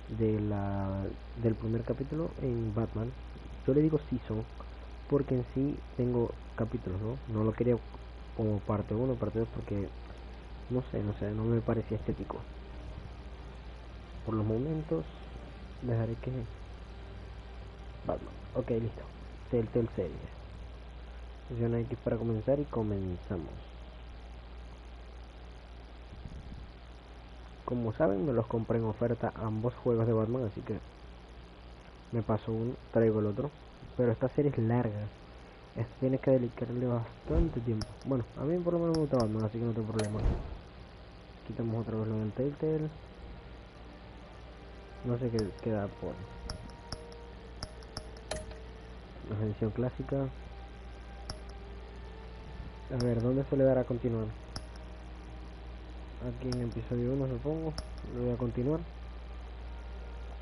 del primer capítulo en Batman. Yo le digo season porque en sí tengo capítulos, ¿no? No lo quería como parte uno, parte 2 porque no sé, no me parecía estético. Por los momentos dejaré que Batman. Ok, listo. Telltale Series. Presiona X para comenzar y comenzamos. Como saben, me los compré en oferta ambos juegos de Batman, así que me paso uno, traigo el otro. Pero esta serie es larga. Esto tiene que dedicarle bastante tiempo. Bueno, a mí por lo menos me gusta Batman, así que no tengo problema. Quitamos otra vez lo del Telltale. No sé qué da por la edición clásica. A ver, ¿dónde se le dará a continuar? Aquí en episodio 1 supongo. Le voy a continuar.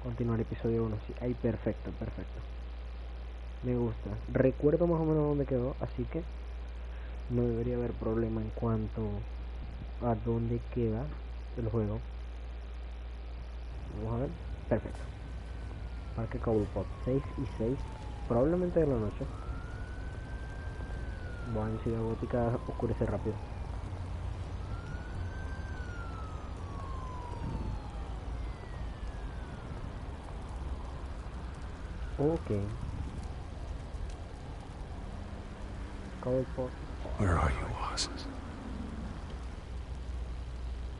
Continuar episodio 1, sí. Ahí, perfecto. Me gusta. Recuerdo más o menos dónde quedó, así que no debería haber problema en cuanto a dónde queda el juego. Vamos a ver. Perfecto. Parque Cobblepot, 6 y 6. Probablemente de la noche. Bueno, Ciudad Gótica oscurece rápido. Ok. Cobblepot. Where are you, Oz?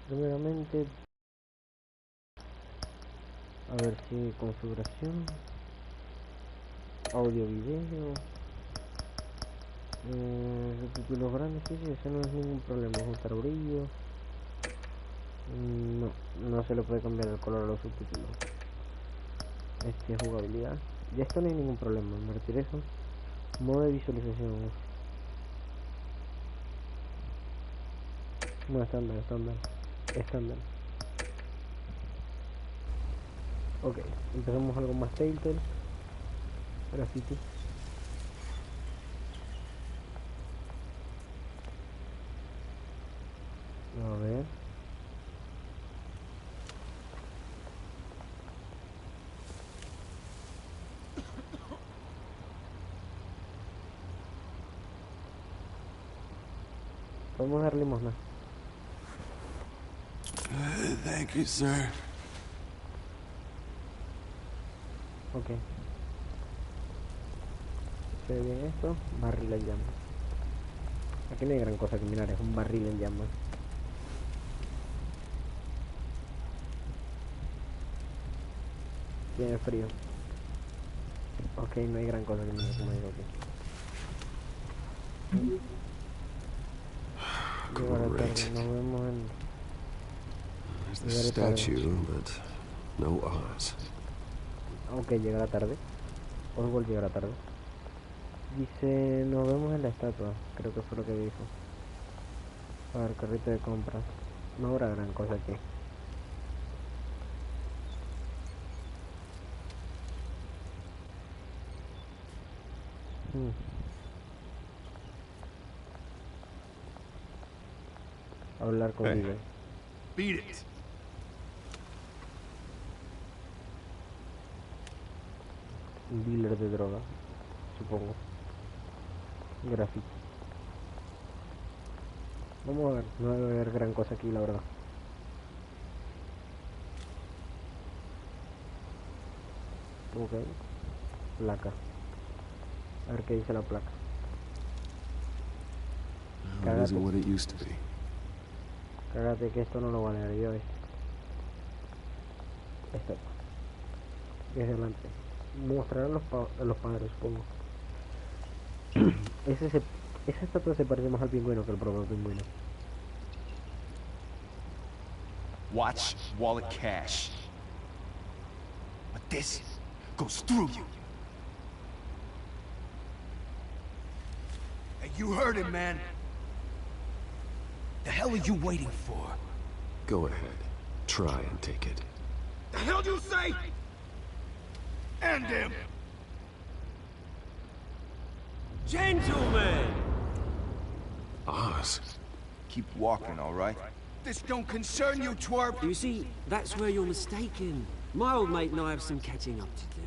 Primeramente, a ver si configuración, audio, video, subtítulos grandes, sí, eso no es ningún problema. Ajustar brillo, no se le puede cambiar el color a los subtítulos. Jugabilidad, de esto no hay ningún problema. Invertir eso. Modo de visualización, no, estándar. Ok, empezamos algo más Telltale. Graffiti. A ver. Vamos a dar limosna. Thank you, sir. Ok. Se ve bien esto. Barril en llamas. Aquí no hay gran cosa que mirar, es un barril en llamas. Tiene frío. Ok, no hay gran cosa que mirar, como digo aquí. Great. Nos vemos en... There's the statue, but no Oz. Ok, llegará tarde. Oswald llegará tarde. Dice, nos vemos en la estatua. Creo que fue lo que dijo. A ver, carrito de compras. No habrá gran cosa aquí. Hablar con Hey, dealer. beat it. Un dealer de droga, supongo. Graffiti. Vamos a ver, no debe haber gran cosa aquí, la verdad. Ok. Placa. A ver qué dice la placa. It isn't what it used to be. Cágate que esto no lo vale, yo esto. Desde adelante. Mostrar a los padres, supongo. Esa estatua se parece más al pingüino que al propio pingüino. Watch wallet cash. But this goes through you. Hey, you heard it, man. The hell are you waiting for? Go ahead. Try and take it. The hell do you say? End him! Gentlemen! Oz. Keep walking, all right? This don't concern you, twerp. You see, that's where you're mistaken. My old mate and I have some catching up to do.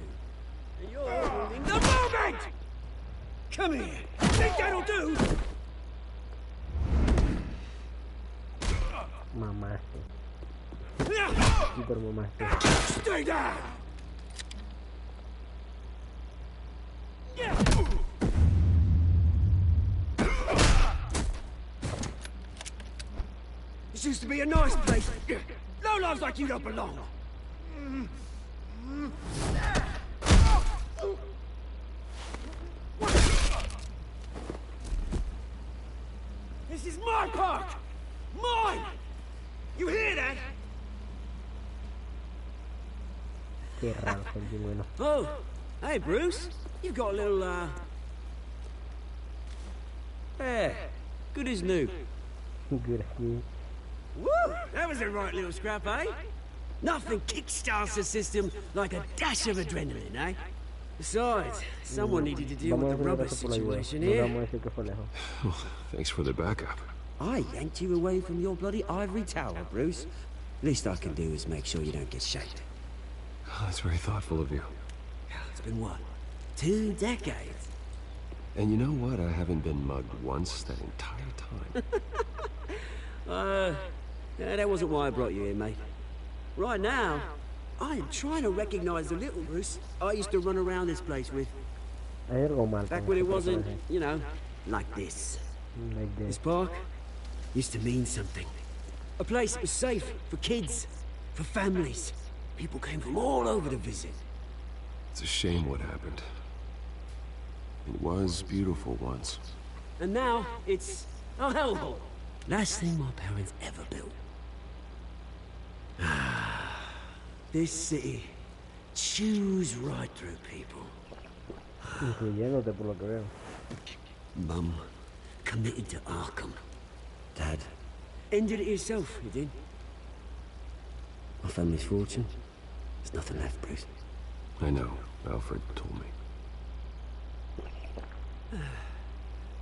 And you're holding the moment! Come here! Think that'll do? Mamaste. Super mamaste. Stay down! This used to be a nice place. No lives like you don't belong. This is my park! Mine! You hear that? Qué raro, bueno. Oh, hey Bruce. You've got a little, yeah, good as new. Good. Woo! That was a right little scrap, eh? Nothing kickstarts the system like a dash of adrenaline, eh? Besides, someone needed to deal with the rubber situation here. Thanks for the backup. I yanked you away from your bloody ivory tower, Bruce. Least I can do is make sure you don't get shaped. Oh, that's very thoughtful of you. It's been what? 2 decades? And you know what? I haven't been mugged once that entire time. Yeah, that wasn't why I brought you here, mate. Right now, I am trying to recognize the little Bruce I used to run around this place with. Back when it wasn't, you know, like this. This park used to mean something. A place that was safe for kids, for families. People came from all over to visit. It's a shame what happened. It was beautiful once. And now, it's a hellhole. Last thing my parents ever built. This city chews right through people. Incluyéndote por lo que veo. Mum committed to Arkham. Dad ended it yourself, you did. My family's fortune. There's nothing left, Bruce. I know. Alfred told me.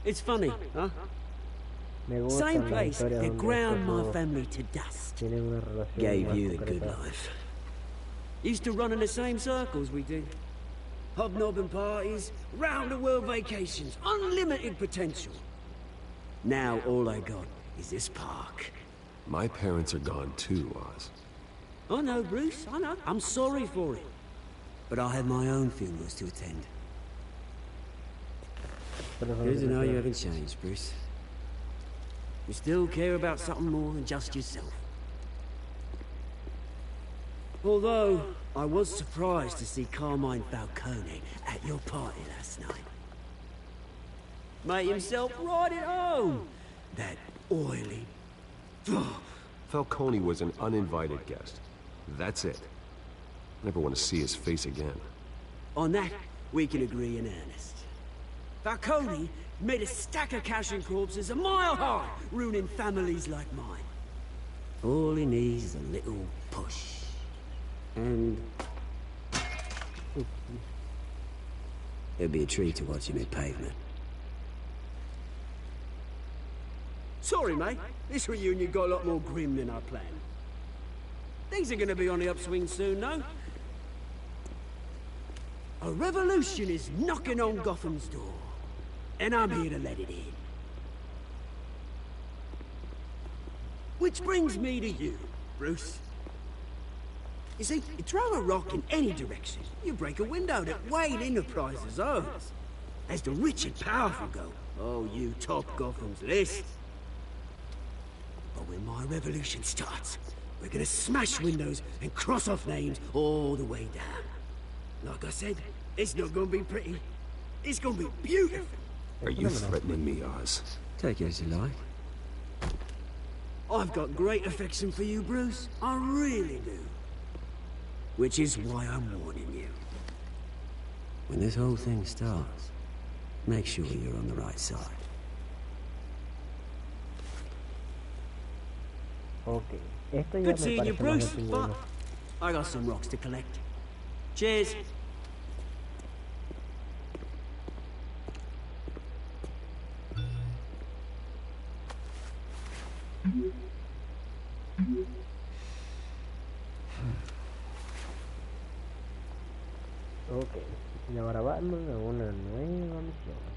It's funny, huh? Same place that ground my family to dust. Gave you the good life. Used to run in the same circles we did. Hobnobbing parties, round-the-world vacations, unlimited potential. Now all I got is this park. My parents are gone too, Oz. I know, Bruce, I know. I'm sorry for it. But I have my own funerals to attend. Good to know you haven't changed, Bruce. You still care about something more than just yourself. Although, I was surprised to see Carmine Falcone at your party last night. Made himself right at home. That oily... Falcone was an uninvited guest. That's it. Never want to see his face again. On that, we can agree in earnest. Falcone made a stack of cash and corpses a mile high, ruining families like mine. All he needs is a little push. And... it'd be a treat to watch him hit pavement. Sorry, mate. This reunion got a lot more grim than I planned. Things are gonna be on the upswing soon, though. A revolution is knocking on Gotham's door. And I'm here to let it in. Which brings me to you, Bruce. You see, you throw a rock in any direction, you break a window that Wayne Enterprises owns. As the rich and powerful go, oh, you top Gotham's list. But when my revolution starts, we're gonna smash windows and cross off names all the way down. Like I said, it's not gonna be pretty. It's gonna be beautiful. Are you threatening me, Oz? Take it as you like. I've got great affection for you, Bruce. I really do. Which is why I'm warning you. When this whole thing starts, make sure you're on the right side. Okay. Esto ya Good me seeing you, parece más Bruce, de but pingüino. I got some rocks to collect. Cheers. Ok, y ahora Batman a una nueva misión.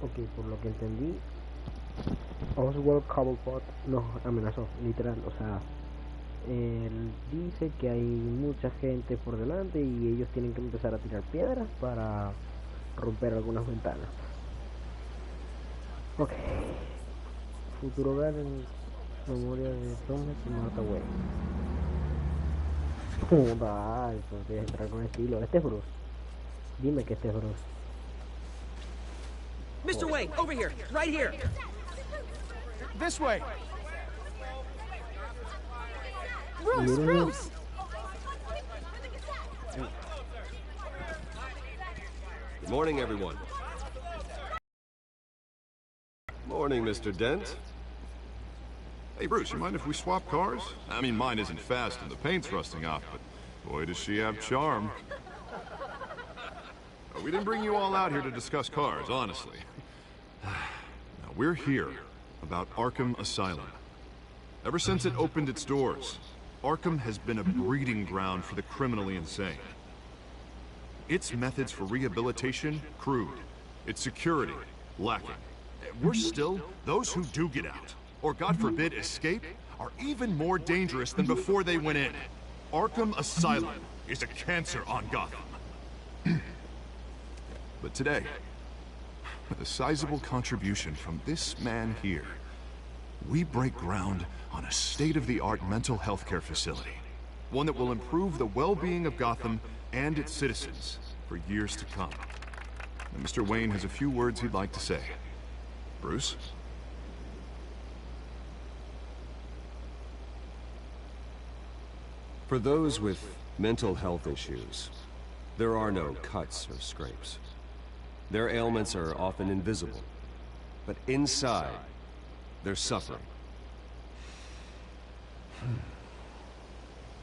Ok, por lo que entendí, Oswald Cobblepot nos amenazó, literal, o sea, él dice que hay mucha gente por delante y ellos tienen que empezar a tirar piedras para romper algunas ventanas. Ok, futuro hogar en memoria de Thomas y Martha Wayne. Joda, eso debe entrar con estilo. Este es Bruce. Dime que este es Bruce. Mr. Wayne, over here, right here. This way. Bruce, Bruce. Good morning, everyone. Morning, Mr. Dent. Hey, Bruce, you mind if we swap cars? I mean, mine isn't fast and the paint's rusting off, but boy, does she have charm. We didn't bring you all out here to discuss cars, honestly. Now, we're here about Arkham Asylum. Ever since it opened its doors, Arkham has been a breeding ground for the criminally insane. Its methods for rehabilitation, crude. Its security, lacking. Worse still, those who do get out, or God forbid escape, are even more dangerous than before they went in. Arkham Asylum is a cancer on Gotham. But today, with a sizable contribution from this man here, we break ground on a state-of-the-art mental health care facility. One that will improve the well-being of Gotham and its citizens for years to come. And Mr. Wayne has a few words he'd like to say. Bruce? For those with mental health issues, there are no cuts or scrapes. Their ailments are often invisible, but inside, they're suffering.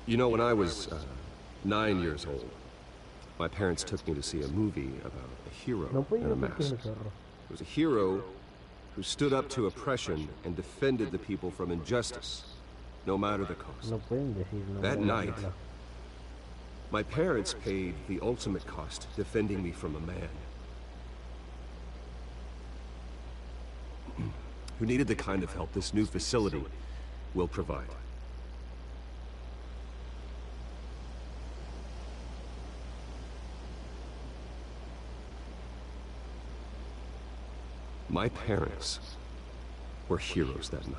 You know, when I was 9 years old, my parents took me to see a movie about a hero in a mask. It was a hero who stood up to oppression and defended the people from injustice, no matter the cost. That night, my parents paid the ultimate cost defending me from a man who needed the kind of help this new facility will provide. My parents were heroes that night,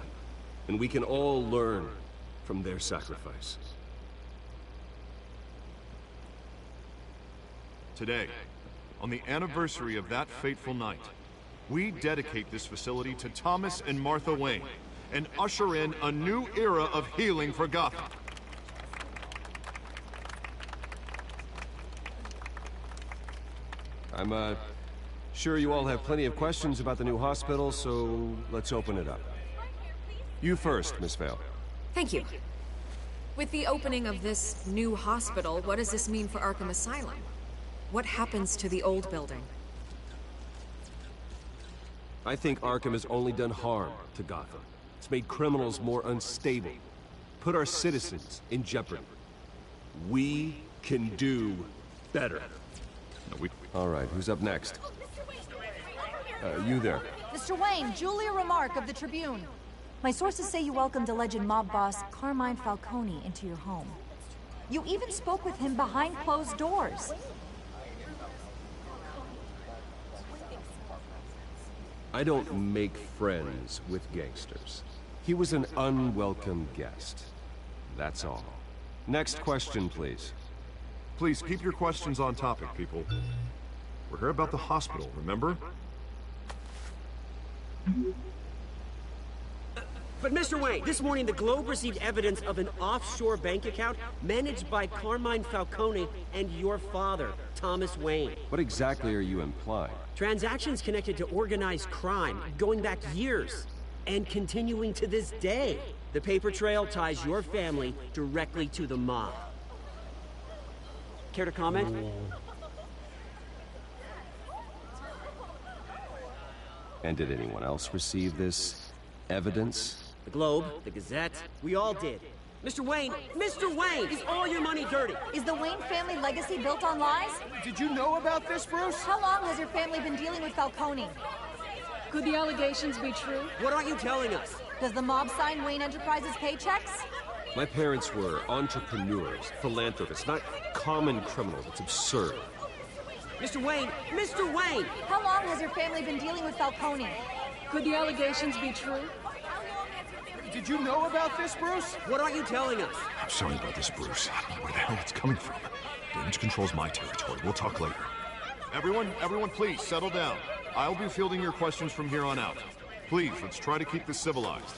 and we can all learn from their sacrifice. Today, on the anniversary of that fateful night, we dedicate this facility to Thomas and Martha Wayne and usher in a new era of healing for Gotham. I'm sure you all have plenty of questions about the new hospital, so let's open it up. You first, Miss Vale. Thank you. With the opening of this new hospital, what does this mean for Arkham Asylum? What happens to the old building? I think Arkham has only done harm to Gotham. It's made criminals more unstable, put our citizens in jeopardy. We can do better. All right, who's up next? You there. Mr. Wayne, Julia Remark of the Tribune. My sources say you welcomed alleged mob boss Carmine Falcone into your home. You even spoke with him behind closed doors. I don't make friends with gangsters. He was an unwelcome guest. That's all. Next question, please. Please keep your questions on topic, people. We're here about the hospital, remember? But Mr. Wayne, this morning the Globe received evidence of an offshore bank account managed by Carmine Falcone and your father, Thomas Wayne. What exactly are you implying? Transactions connected to organized crime, going back years, and continuing to this day. The paper trail ties your family directly to the mob. Care to comment? And did anyone else receive this Evidence? The Globe, the Gazette, we all did. Mr. Wayne, is all your money dirty? Is the Wayne family legacy built on lies? Did you know about this, Bruce? How long has your family been dealing with Falcone? Could the allegations be true? What aren't you telling us? Does the mob sign Wayne Enterprises paychecks? My parents were entrepreneurs, philanthropists, not common criminals. It's absurd. Mr. Wayne! How long has your family been dealing with Falcone? Could the allegations be true? Did you know about this, Bruce? What aren't you telling us? I'm sorry about this, Bruce. I don't know where the hell it's coming from. Damage control's my territory. We'll talk later. Everyone, please, settle down. I'll be fielding your questions from here on out. Please, let's try to keep this civilized.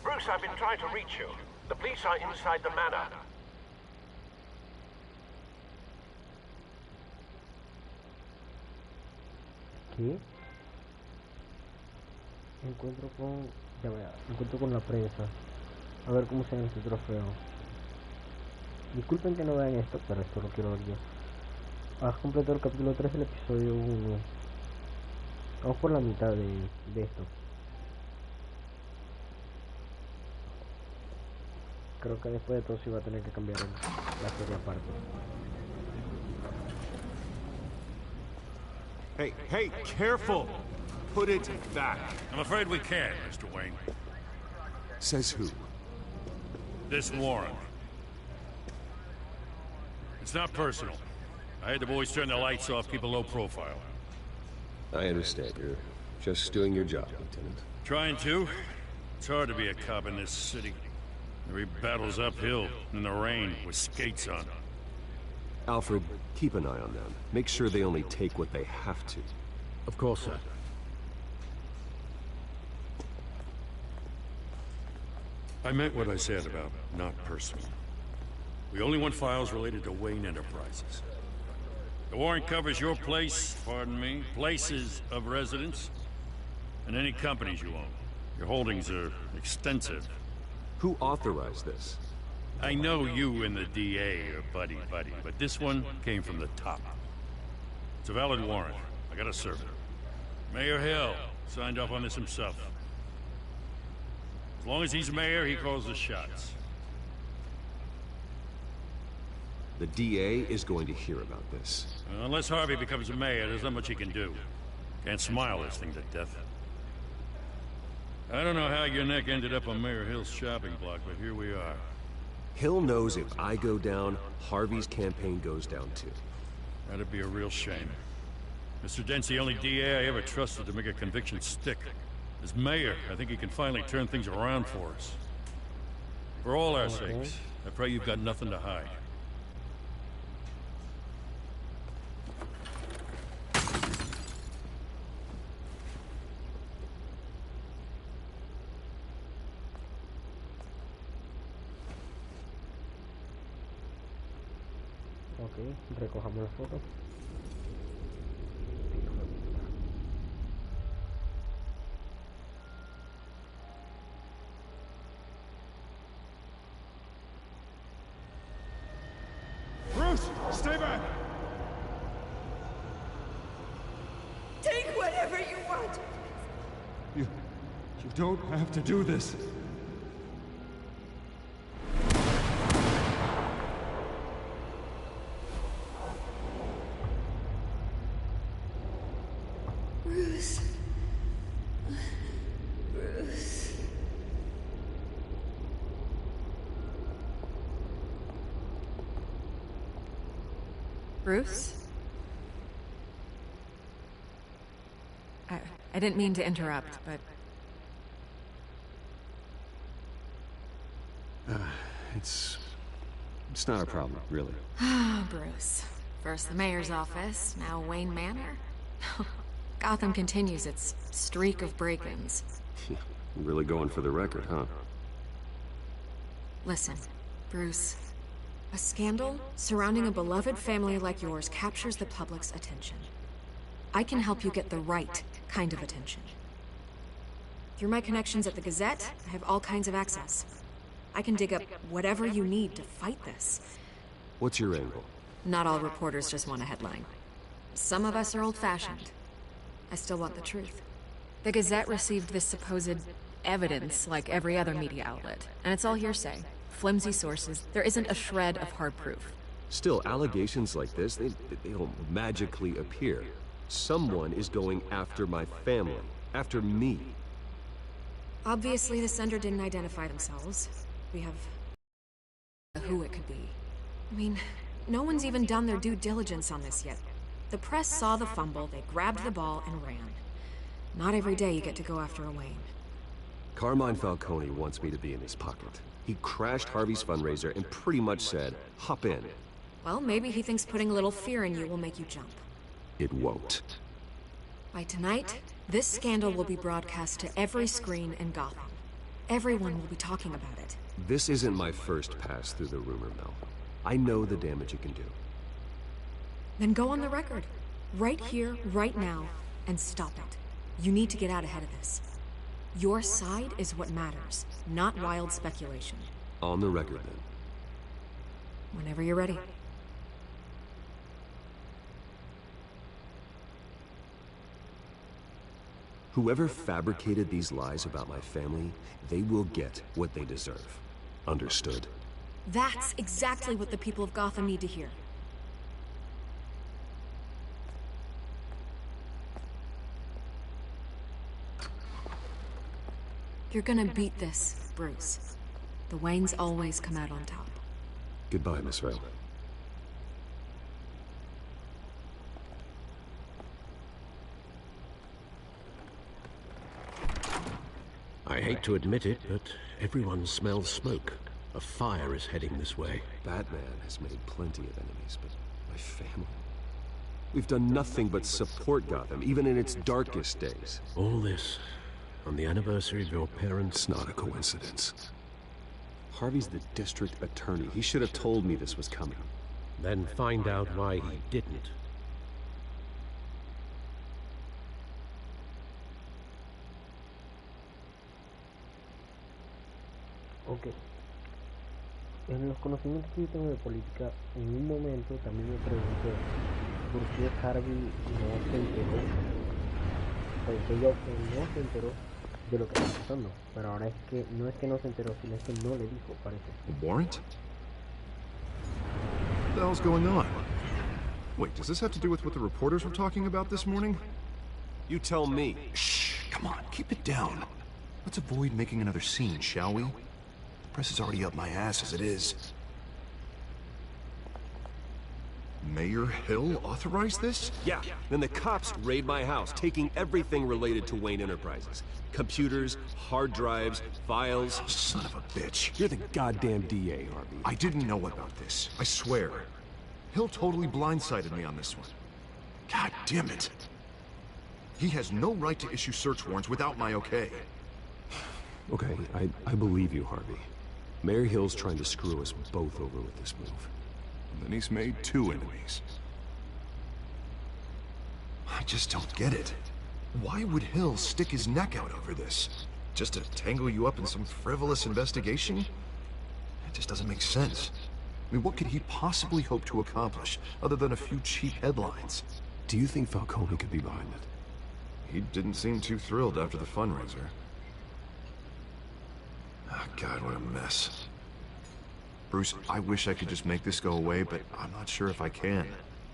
Bruce, I've been trying to reach you. The police are inside the manor. ¿Qué? Encuentro con la prensa. A ver cómo se llama este trofeo. Disculpen que no vean esto, pero esto lo quiero ver yo. Has completado el capítulo 3 del episodio 1. Vamos por la mitad de esto. Creo que después de todo se va a tener que cambiar la serie aparte. Hey, careful! Put it back. I'm afraid we can't, Mr. Wayne. Says who? This warrant. It's not personal. I had the boys turn the lights off, keep a low profile. I understand. You're just doing your job, Lieutenant. Trying to. It's hard to be a cop in this city. Every battle's uphill, in the rain, with skates on. Alfred, keep an eye on them. Make sure they only take what they have to. Of course, sir. I meant what I said about not personal. We only want files related to Wayne Enterprises. The warrant covers your place, pardon me, places of residence, and any companies you own. Your holdings are extensive. Who authorized this? I know you and the DA are buddy-buddy, but this one came from the top. It's a valid warrant. I gotta serve it. Mayor Hill signed off on this himself. As long as he's mayor, he calls the shots. The DA is going to hear about this. Unless Harvey becomes a mayor, there's not much he can do. Can't smile this thing to death. I don't know how your neck ended up on Mayor Hill's shopping block, but here we are. Hill knows if I go down, Harvey's campaign goes down too. That'd be a real shame. Mr. Dent's the only DA I ever trusted to make a conviction stick. As mayor, I think he can finally turn things around for us. For all our sakes, I pray you've got nothing to hide. Ok, recojamos la foto. Bruce, stay back! Take whatever you want! You don't have to do this. Bruce. Bruce. Bruce? I didn't mean to interrupt, but... It's not a problem, really. Ah, Bruce. First the mayor's office, now Wayne Manor. Gotham continues its streak of break-ins. Really going for the record, huh? Listen, Bruce. A scandal surrounding a beloved family like yours captures the public's attention. I can help you get the right kind of attention. Through my connections at the Gazette, I have all kinds of access. I can dig up whatever you need to fight this. What's your angle? Not all reporters just want a headline. Some of us are old-fashioned. I still want the truth. The Gazette received this supposed evidence like every other media outlet, and it's all hearsay. Flimsy sources. There isn't a shred of hard proof. Still, allegations like this, they don't magically appear. Someone is going after my family, after me. Obviously, the sender didn't identify themselves. We have who it could be. I mean, no one's even done their due diligence on this yet. The press saw the fumble, they grabbed the ball and ran. Not every day you get to go after a Wayne. Carmine Falcone wants me to be in his pocket. He crashed Harvey's fundraiser and pretty much said, hop in. Well, maybe he thinks putting a little fear in you will make you jump. It won't. By tonight, this scandal will be broadcast to every screen in Gotham. Everyone will be talking about it. This isn't my first pass through the rumor mill. I know the damage it can do. Then go on the record. Right here, right now, and stop it. You need to get out ahead of this. Your side is what matters, not wild speculation. On the record, then. Whenever you're ready. Whoever fabricated these lies about my family, they will get what they deserve. Understood? That's exactly what the people of Gotham need to hear. You're gonna beat this, Bruce. The Waynes always come out on top. Goodbye, Miss Rail. I hate to admit it, but everyone smells smoke. A fire is heading this way. Batman has made plenty of enemies, but my family... We've done nothing but support Gotham, even in its darkest days. All this on the anniversary of your parents'... It's not a coincidence. Harvey's the district attorney. He should have told me this was coming. Then find out why he didn't. Ok. En los conocimientos que yo tengo de política, en un momento también me pregunté por qué Harvey no se enteró, o no se enteró de lo que está pasando. Pero ahora es que no se enteró, sino es que no le dijo, parece. A warrant? What the hell's going on? Wait, does this have to do with what the reporters were talking about this morning? You tell me. Shh, come on, keep it down. Let's avoid making another scene, shall we? The press is already up my ass as it is. Mayor Hill authorized this? Yeah, then the cops raid my house, taking everything related to Wayne Enterprises. Computers, hard drives, files. Son of a bitch. You're the goddamn DA, Harvey. I didn't know about this, I swear. Hill totally blindsided me on this one. God damn it. He has no right to issue search warrants without my okay. Okay, I believe you, Harvey. Mayor Hill's trying to screw us both over with this move. And then he's made two enemies. I just don't get it. Why would Hill stick his neck out over this? Just to tangle you up in some frivolous investigation? It just doesn't make sense. I mean, what could he possibly hope to accomplish, other than a few cheap headlines? Do you think Falcone could be behind it? He didn't seem too thrilled after the fundraiser. Oh, God, what a mess. Bruce, I wish I could just make this go away, but I'm not sure if I can.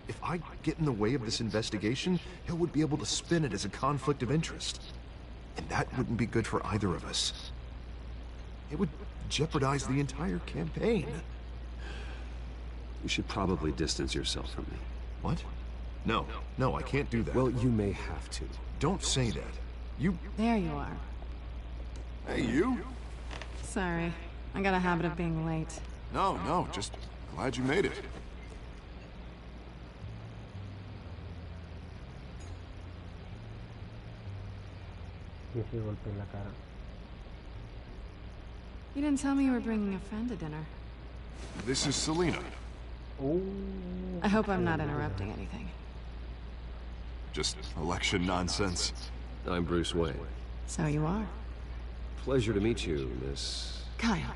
If I get in the way of this investigation, Hill would be able to spin it as a conflict of interest. And that wouldn't be good for either of us. It would jeopardize the entire campaign. You should probably distance yourself from me. What? No, I can't do that. Well, you may have to. Don't say that. You... There you are. Hey, you? Sorry. I got a habit of being late. No, just glad you made it. Y ese golpe en la cara. You didn't tell me you were bringing a friend to dinner. This is Selena. Oh. I hope I'm not interrupting anything. Just election nonsense. I'm Bruce Wayne. So you are. Pleasure to meet you, Miss... Kyle.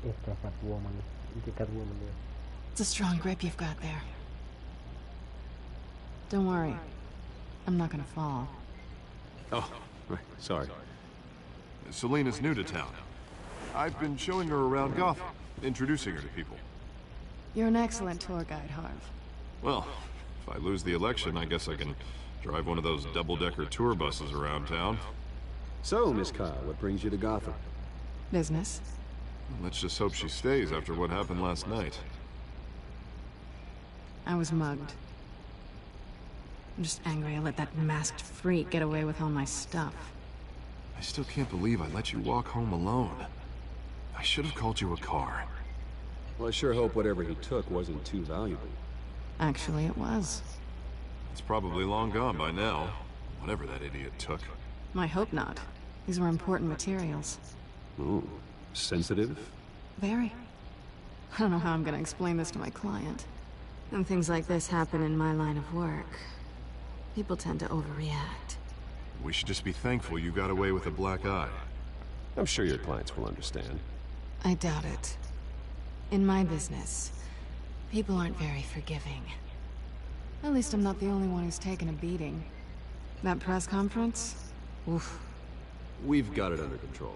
Esta es Catwoman. ¿Y qué Catwoman es? It's a strong grip you've got there. Don't worry. I'm not gonna fall. Oh, right. Sorry. Selena's new to town. I've been showing her around Gotham, introducing her to people. You're an excellent tour guide, Harv. Well, if I lose the election, I guess I can drive one of those double-decker tour buses around town. So, Miss Kyle, what brings you to Gotham? Business. Let's just hope she stays after what happened last night. I was mugged. I'm just angry I let that masked freak get away with all my stuff. I still can't believe I let you walk home alone. I should have called you a car. Well, I sure hope whatever he took wasn't too valuable. Actually, it was. It's probably long gone by now, whatever that idiot took. I hope not. These were important materials. Ooh, sensitive? Very. I don't know how I'm gonna explain this to my client. When things like this happen in my line of work, people tend to overreact. We should just be thankful you got away with a black eye. I'm sure your clients will understand. I doubt it. In my business, people aren't very forgiving. At least I'm not the only one who's taken a beating. That press conference? Oof. We've got it under control.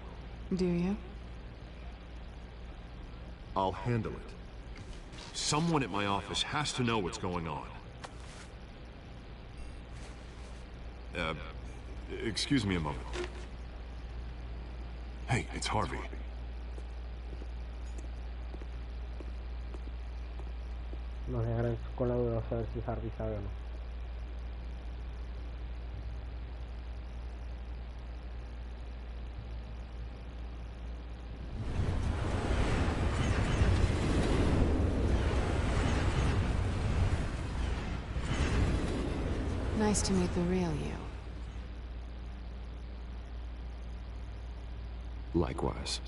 Do you? I'll handle it. Someone at my office has to know what's going on. Excuse me a moment. Hey, it's Harvey. Nos dejarán con la duda de saber si Harvey sabe o no. Nice to meet the real you. Likewise.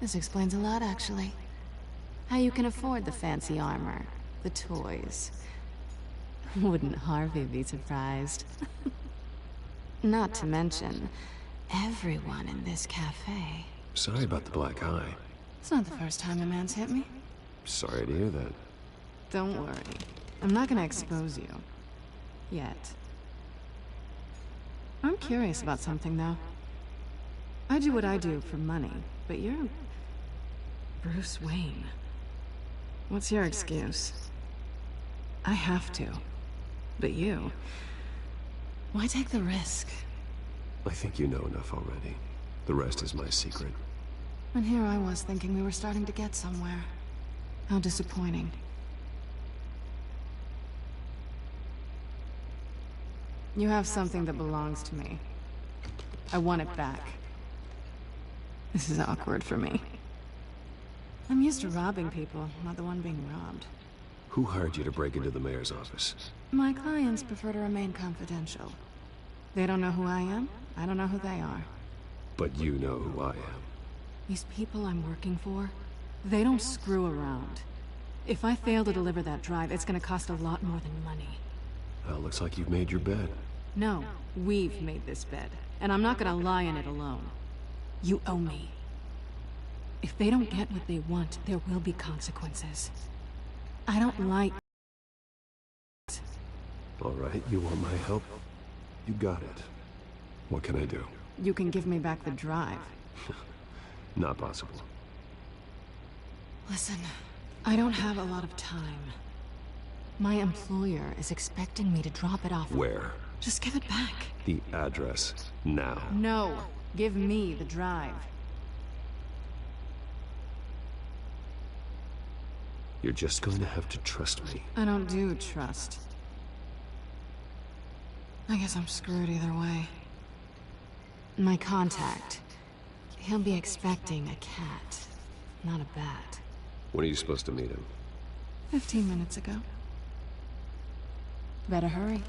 This explains a lot, actually. How you can afford the fancy armor, the toys. Wouldn't Harvey be surprised? Not to mention, everyone in this cafe. Sorry about the black eye. It's not the first time a man's hit me. Sorry to hear that. Don't worry. I'm not gonna expose you. Yet. I'm curious about something, though. I do what I do for money, but you're Bruce Wayne. What's your excuse? I have to. But you... why take the risk? I think you know enough already. The rest is my secret. And here I was thinking we were starting to get somewhere. How disappointing. You have something that belongs to me. I want it back. This is awkward for me. I'm used to robbing people, not the one being robbed. Who hired you to break into the mayor's office? My clients prefer to remain confidential. They don't know who I am, I don't know who they are. But you know who I am. These people I'm working for, they don't screw around. If I fail to deliver that drive, it's gonna cost a lot more than money. Well, looks like you've made your bed. No, we've made this bed, and I'm not gonna lie in it alone. You owe me. If they don't get what they want, there will be consequences. I don't like... All right, you want my help? You got it. What can I do? You can give me back the drive. Not possible. Listen, I don't have a lot of time. My employer is expecting me to drop it off. Where? Just give it back. The address, now. No, give me the drive. You're just going to have to trust me. I don't do trust. I guess I'm screwed either way. My contact, he'll be expecting a cat, not a bat. When are you supposed to meet him? 15 minutes ago. Better hurry.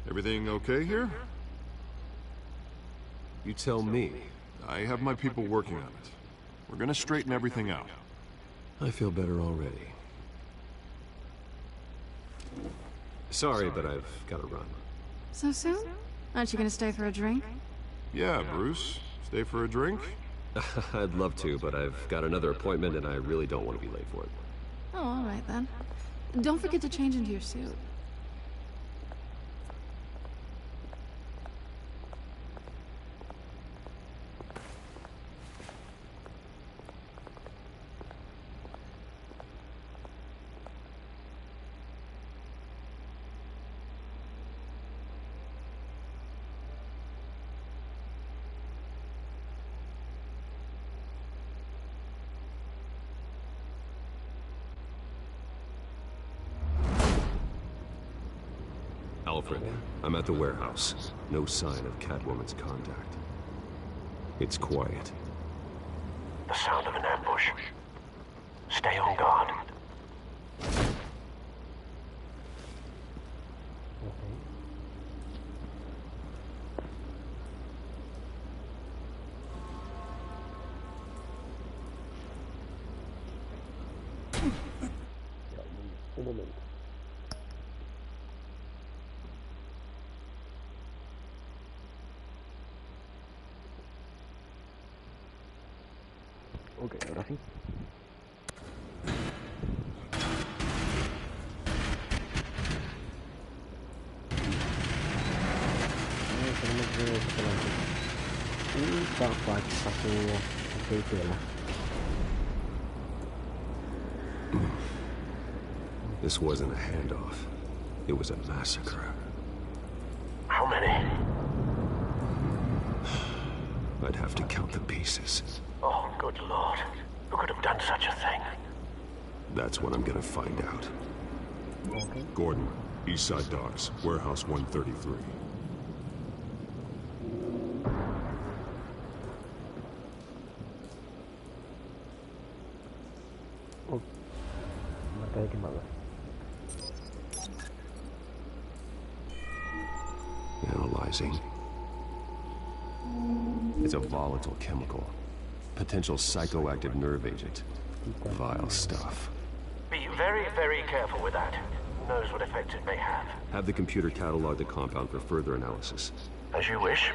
Everything okay here? You tell me. I have my people working on it. We're gonna straighten everything out. I feel better already. Sorry, but I've got to run. So soon? Aren't you gonna stay for a drink? Yeah, Bruce. Stay for a drink? I'd love to, but I've got another appointment and I really don't want to be late for it. Oh, all right then. Don't forget to change into your suit. Alfred, I'm at the warehouse. No sign of Catwoman's contact. It's quiet. The sound of an ambush. Stay on guard. Un momento. Ok, ahora sí. Tenemos que ver esto delante. Pasó Telltale. This wasn't a handoff. It was a massacre. How many? I'd have to count the pieces. Oh, good Lord. Who could have done such a thing? That's what I'm gonna find out. Okay. Gordon, East Side Docks, Warehouse 133. Oh. Marca de quemada. Analyzing. It's a volatile chemical. Potential psychoactive nerve agent. Vile stuff. Be very, very careful with that. Who knows what effects it may have. Have the computer catalog the compound for further analysis. As you wish.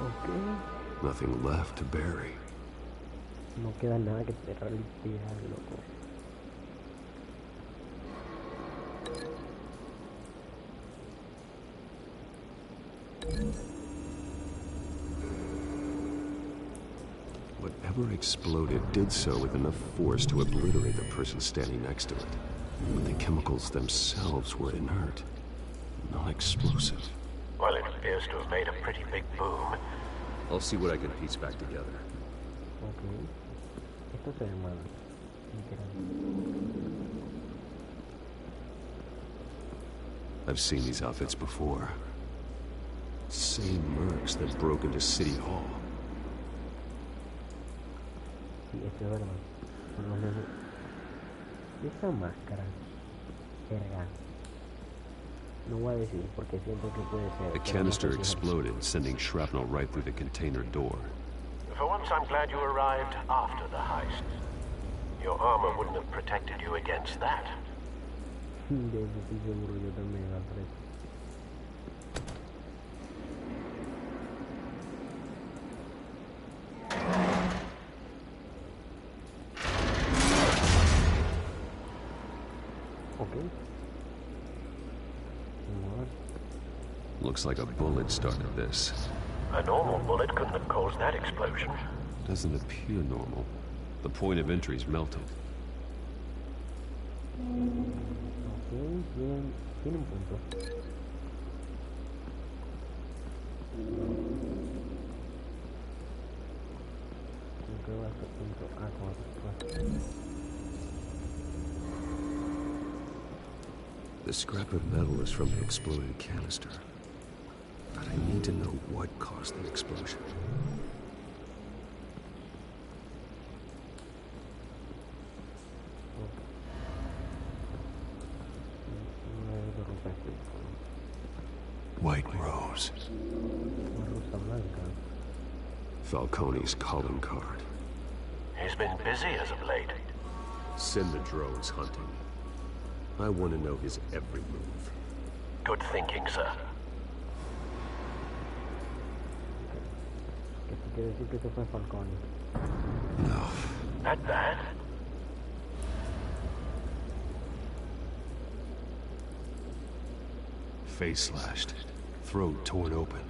Okay. Nothing left to bury. No queda nada que cerrar el día, loco. Whatever exploded did so with enough force to obliterate the person standing next to it. But the chemicals themselves were inert, non-explosive. Well, it appears to have made a pretty big boom. I'll see what I can piece back together. Okay. Esto se ve mal. I've seen these outfits before. Same mercs that broke into City Hall. Sí, esto es verdad. Por lo menos esa máscara, verga. No voy a decir porque siento que puede ser. The canister exploded, sending shrapnel right through the container door. For once, I'm glad you arrived after the heist. Your armor wouldn't have protected you against that. De eso sí seguro yo también, Alfred. Okay. Looks like a bullet started this. A normal bullet couldn't have caused that explosion. Doesn't appear normal. The point of entry's melted. Okay, tiene un punto. Creo que va a ser punto A con The scrap of metal is from the exploded canister. But I need to know what caused the explosion. White Rose. Falcone's calling card. He's been busy as of late. Send the drones hunting. I want to know his every move. Good thinking, sir. Quiere decir que esto fue Falcone. No. That bad? face slashed, throat torn open.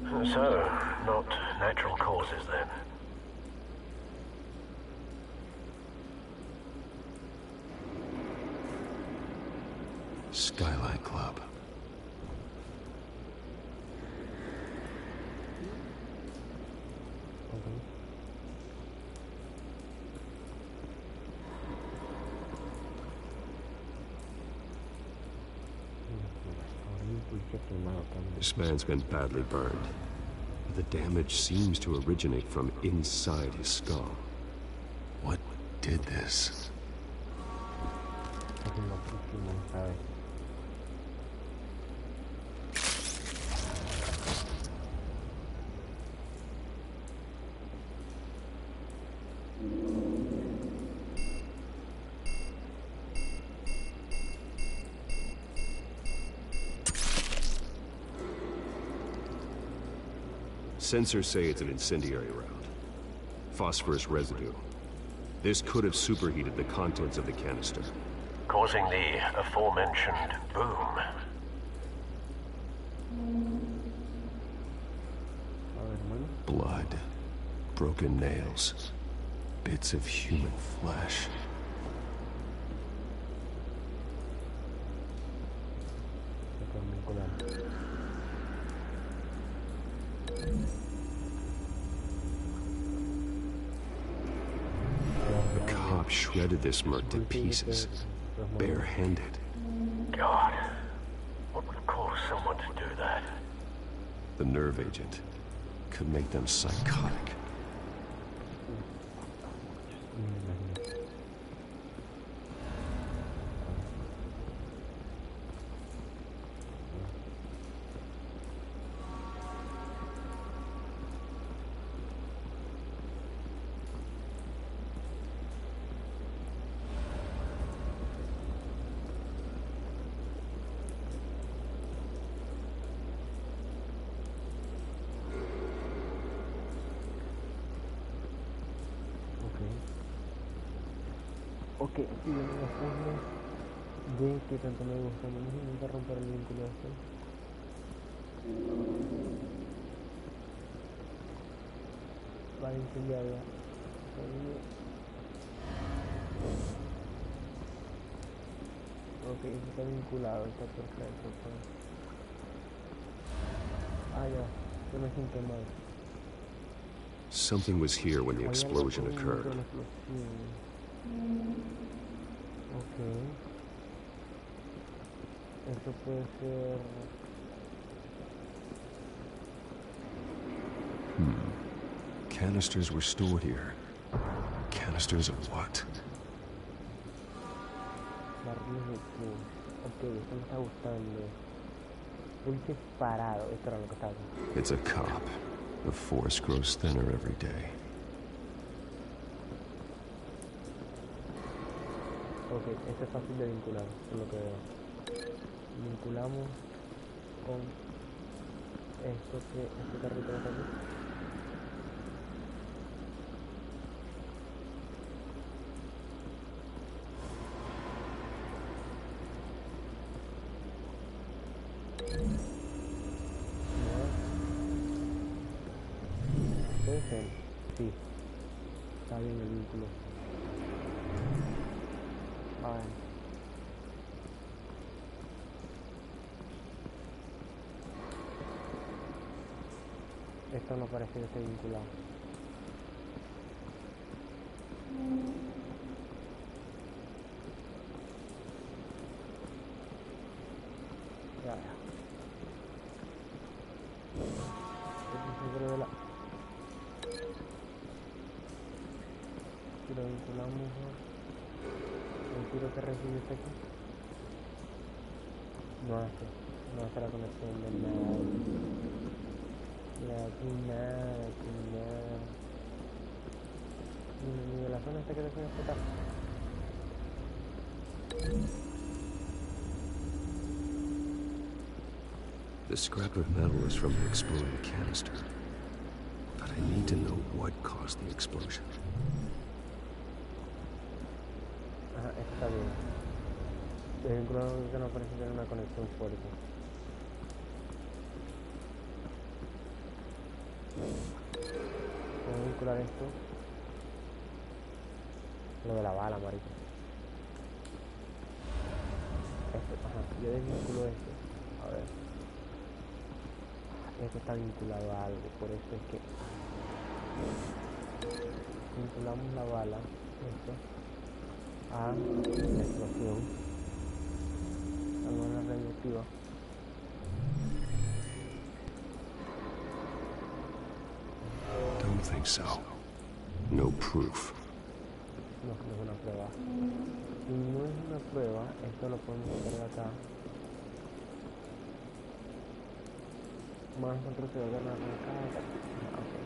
So, not natural causes then? Skyline Club. This man's been badly burned. The damage seems to originate from inside his skull. What did this? Sensors say it's an incendiary round. Phosphorus residue. This could have superheated the contents of the canister, causing the aforementioned boom. Blood, broken nails, bits of human flesh. The cop shredded this merc to pieces, bare-handed. God, what would cause someone to do that? The nerve agent could make them psychotic. Ok, si bien los puzzles de que tanto me gustan, vamos a intentar romper el vínculo este. Para incendiarla. Ok, eso está vinculado, está perfecto. Ah, ya, yo me siento mal. Something was here when the explosion occurred. Ok. Eso puede ser... Canisters were stored here. Canisters of what? Barriles de pus. Ok, esto me está gustando. Pulches parado, esto era lo que estaba. It's a cop. The force grows thinner every day. Ok, este es fácil de vincular, es lo que veo. Vinculamos con esto que este carrito que está aquí. Puede ser, sí, está bien el vínculo. A ver. Esto no parece que esté vinculado. Ya, ya. Si lo vinculamos el tiro que recibe este aquí, no hace la conexión de nada. Aquí nada. Ni de la zona esta que decía explotar. The scrap of metal is from the exploding canister. But I need to know what caused the explosion. Ajá, está bien. El vínculo que no parece tener una conexión fuerte. vincular esto. Lo de la bala, marico. Esto, ajá, yo desvinculo esto. A ver. Esto está vinculado a algo, por eso es que vinculamos la bala, esto, a la explosión, a la bala radioactiva. Don't think so. No proof. No, no es una prueba. Si no es una prueba, esto lo podemos poner acá. Más nosotros se va a ganar acá. Okay.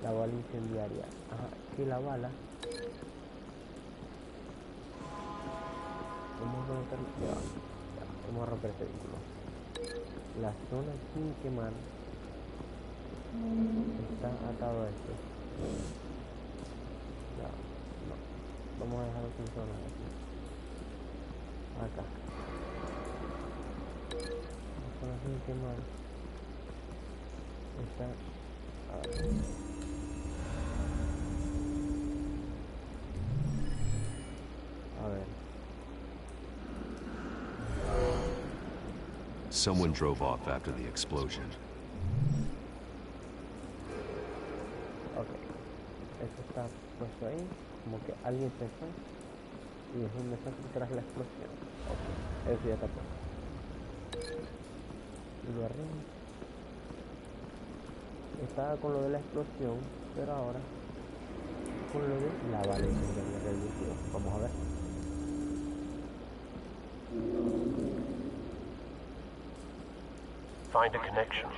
La bala incendiaria. Ajá, que la bala. Vamos a conectar. Ya, vamos a romper este vínculo. La zona sin quemar está atado a esto. Ya, no. Vamos a dejarlo sin zona aquí. Acá. La zona sin quemar está a ver. Someone drove off after the explosion. Ok. Esto está puesto ahí, como que alguien se fue y es un desastre tras la explosión. Ok, eso ya está puesto. Y lo arriba. Estaba con lo de la explosión, pero ahora con lo de la bala incendiaria del líquido. Vamos a ver. Find a connection.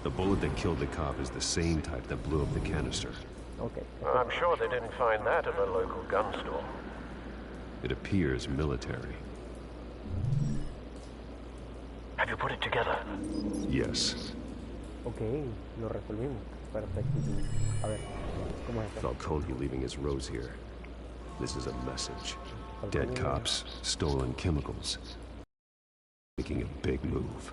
The bullet that killed the cop is the same type that blew up the canister. Okay. I'm sure they didn't find that at a local gun store. It appears military. Have you put it together? Yes. Okay, lo resolvimos. Perfecto. A ver, ¿cómo es esto? Falcone leaving his rose here. This is a message. Dead cops, stolen chemicals. Making a big move.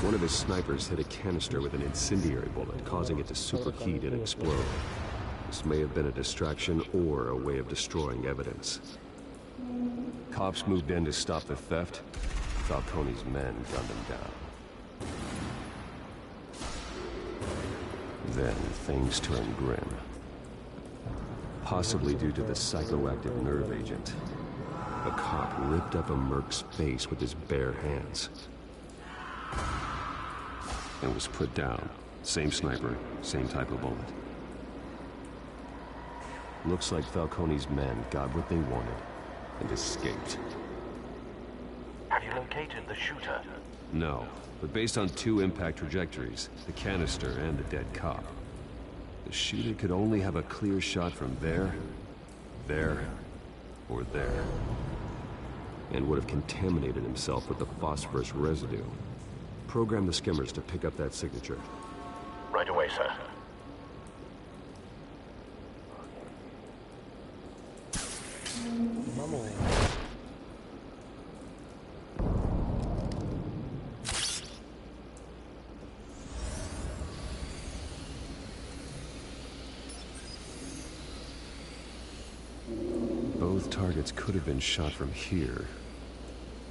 One of his snipers hit a canister with an incendiary bullet, causing it to superheat and explode. This may have been a distraction or a way of destroying evidence. Cops moved in to stop the theft. Falcone's men gunned him down. Then things turned grim. Possibly due to the psychoactive nerve agent. A cop ripped up a merc's face with his bare hands. And was put down. Same sniper, same type of bullet. Looks like Falcone's men got what they wanted and escaped. Have you located the shooter? No, but based on two impact trajectories, the canister and the dead cop, the shooter could only have a clear shot from there, or there, and would have contaminated himself with the phosphorus residue. Program the skimmers to pick up that signature. Right away, sir. Vamos. Both targets could have been shot from here,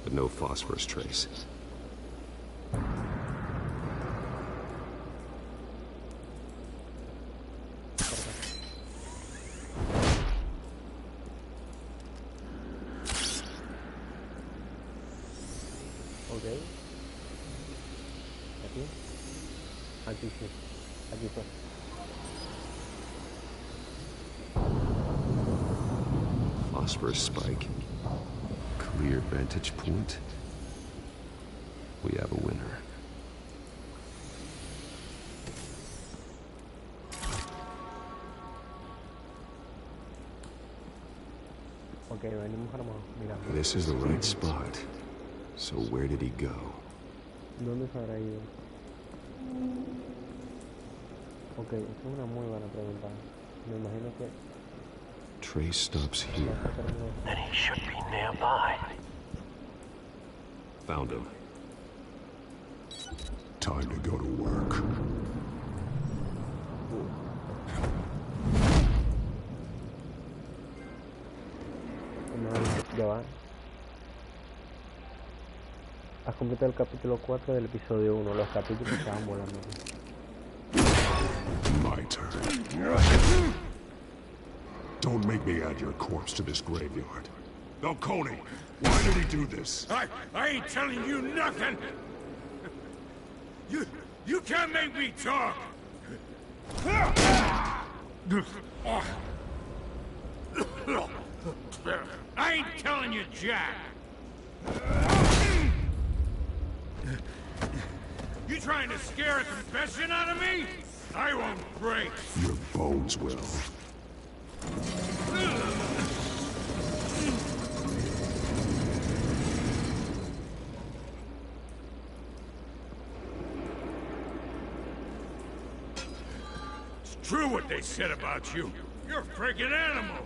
but no phosphorus trace. Ok. Aquí. Aquí sí. Aquí fue. Phosphorus spike. Clear vantage point. We have a winner. Ok, venimos armados. Mira. This is the right spot. So where did he go? ¿Dónde se habrá ido? Ok, esa es una muy buena pregunta. Me imagino que trace stops here. Then he should be nearby. Found him. Time to go to work. Ya va. Has completado el capítulo 4 del episodio 1. Los capítulos estaban volando. My turn. Don't make me add your corpse to this graveyard. Falcone, why did he do this? I ain't telling you nothing! You can't make me talk! I ain't telling you, Jack! You trying to scare a confession out of me? I won't break! Your bones will. It's true what they said about you. You're a freaking animal!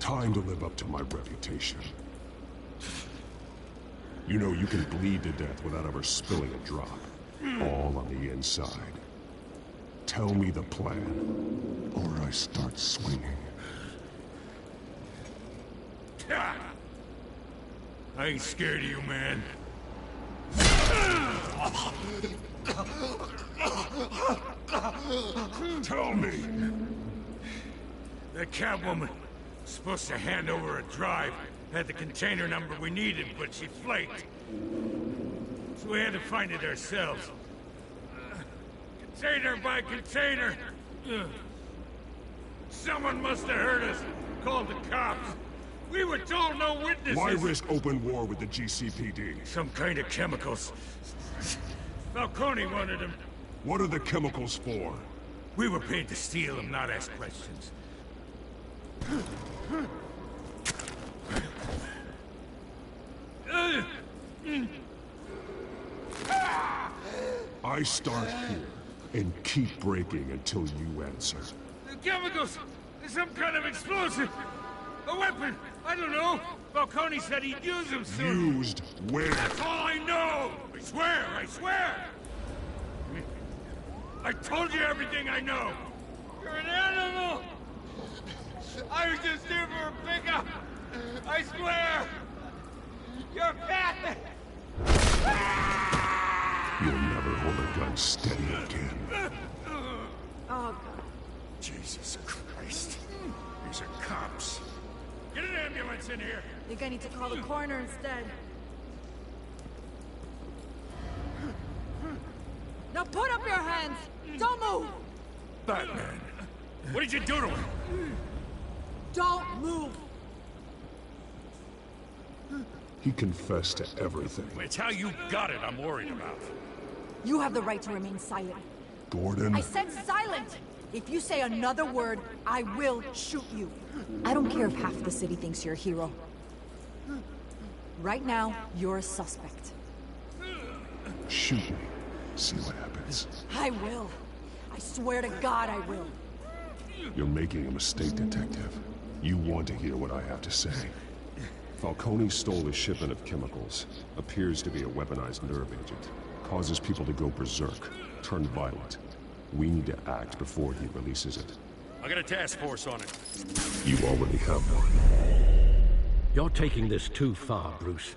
Time to live up to my reputation. You know you can bleed to death without ever spilling a drop. All on the inside. Tell me the plan, or I start swinging. I ain't scared of you, man. Tell me! That Catwoman was supposed to hand over a drive. Had the container number we needed, but she flaked. So we had to find it ourselves. Container by container. Someone must have heard us. Called the cops. We were told no witnesses. Why risk open war with the GCPD? Some kind of chemicals. Falcone wanted them. What are the chemicals for? We were paid to steal them, not ask questions. I start here and keep breaking until you answer. The chemicals! Some kind of explosive! A weapon! I don't know! Falcone said he'd use them soon! Used where? That's all I know! I swear! I swear! I told you everything I know! You're an animal! I was just here for a pickup! I swear! You're a cat! You'll never hold a gun steady again. Oh, Jesus Christ. These are cops. Get an ambulance in here! Think I need to call the coroner instead. Now put up your hands! Don't move! Batman, what did you do to him? Don't move! He confessed to everything. It's how you got it I'm worried about. You have the right to remain silent. Gordon? I said silent! If you say another word, I will shoot you. I don't care if half the city thinks you're a hero. Right now, you're a suspect. Shoot me. See what happens. I will. I swear to God I will. You're making a mistake, Detective. You want to hear what I have to say. Falcone stole a shipment of chemicals. Appears to be a weaponized nerve agent. Causes people to go berserk, turn violent. We need to act before he releases it. I got a task force on it. You already have one. You're taking this too far, Bruce.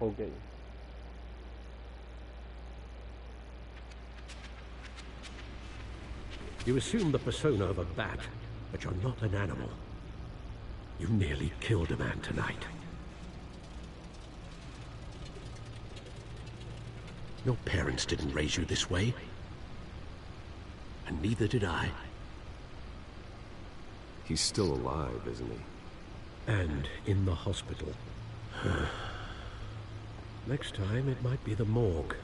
Okay. You assume the persona of a bat, but you're not an animal. You nearly killed a man tonight. Your parents didn't raise you this way. And neither did I. He's still alive, isn't he? And in the hospital. Next time, it might be the morgue.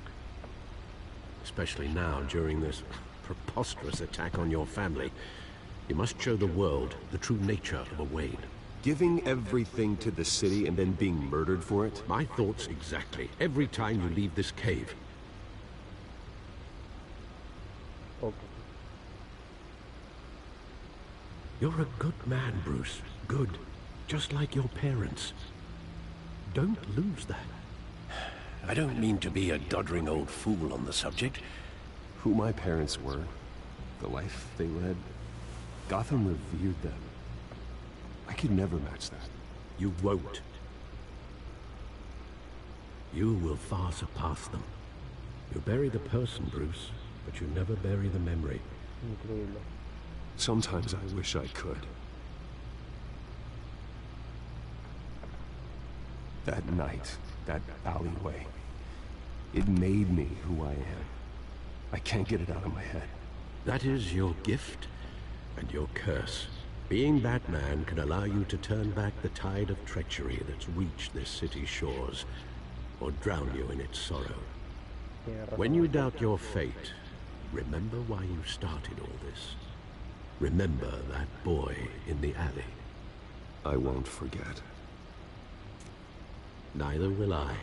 Especially now, during this preposterous attack on your family. You must show the world the true nature of a Wayne. Giving everything to the city and then being murdered for it? My thoughts exactly. Every time you leave this cave. Okay. You're a good man, Bruce. Good. Just like your parents. Don't lose that. I don't mean to be a doddering old fool on the subject. Who my parents were, the life they led, Gotham revered them. I could never match that. You won't. You will far surpass them. You bury the person, Bruce, but you never bury the memory. Increíble. Sometimes I wish I could. That night, that alleyway, it made me who I am. I can't get it out of my head. That is your gift and your curse. Being Batman can allow you to turn back the tide of treachery that's reached this city's shores, or drown you in its sorrow. When you doubt your fate, remember why you started all this. Remember that boy in the alley. I won't forget. Neither will I.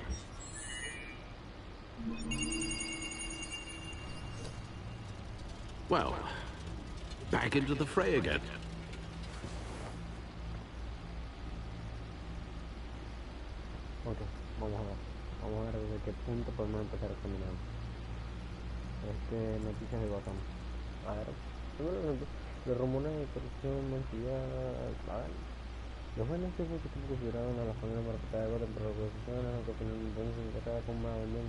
Well, back into the fray again. Ok, vamos a ver desde qué punto podemos empezar a examinar noticias de Gotham. A ver, los rumores de corrupción, mentira, a ver. Los buenos tipos que estuvo consideraron a la familia marcada de Gotham por la oposición, a la que opinión entonces encargada con más bien,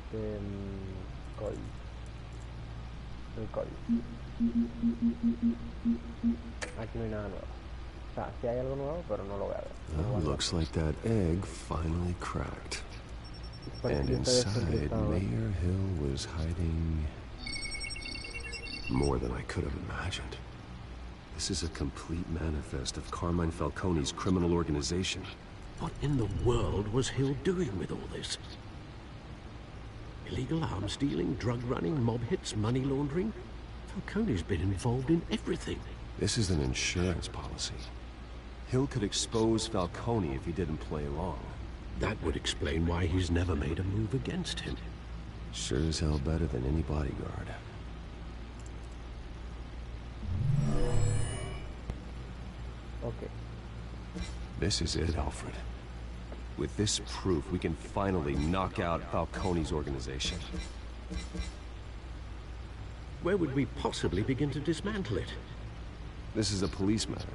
este es Cody. El Cody. Aquí no hay nada nuevo. O sea, sí hay algo nuevo, pero no lo voy a ver. Well, looks like that egg finally cracked. And inside, Mayor Hill was hiding more than I could have imagined. This is a complete manifest of Carmine Falcone's criminal organization. What in the world was Hill doing with all this? Illegal arms dealing, drug running, mob hits, money laundering? Falcone's been involved in everything. This is an insurance policy. Hill could expose Falcone if he didn't play along. That would explain why he's never made a move against him. Sure as hell better than any bodyguard. Okay. This is it, Alfred. With this proof, we can finally knock out Falcone's organization. Where would we possibly begin to dismantle it? This is a police matter.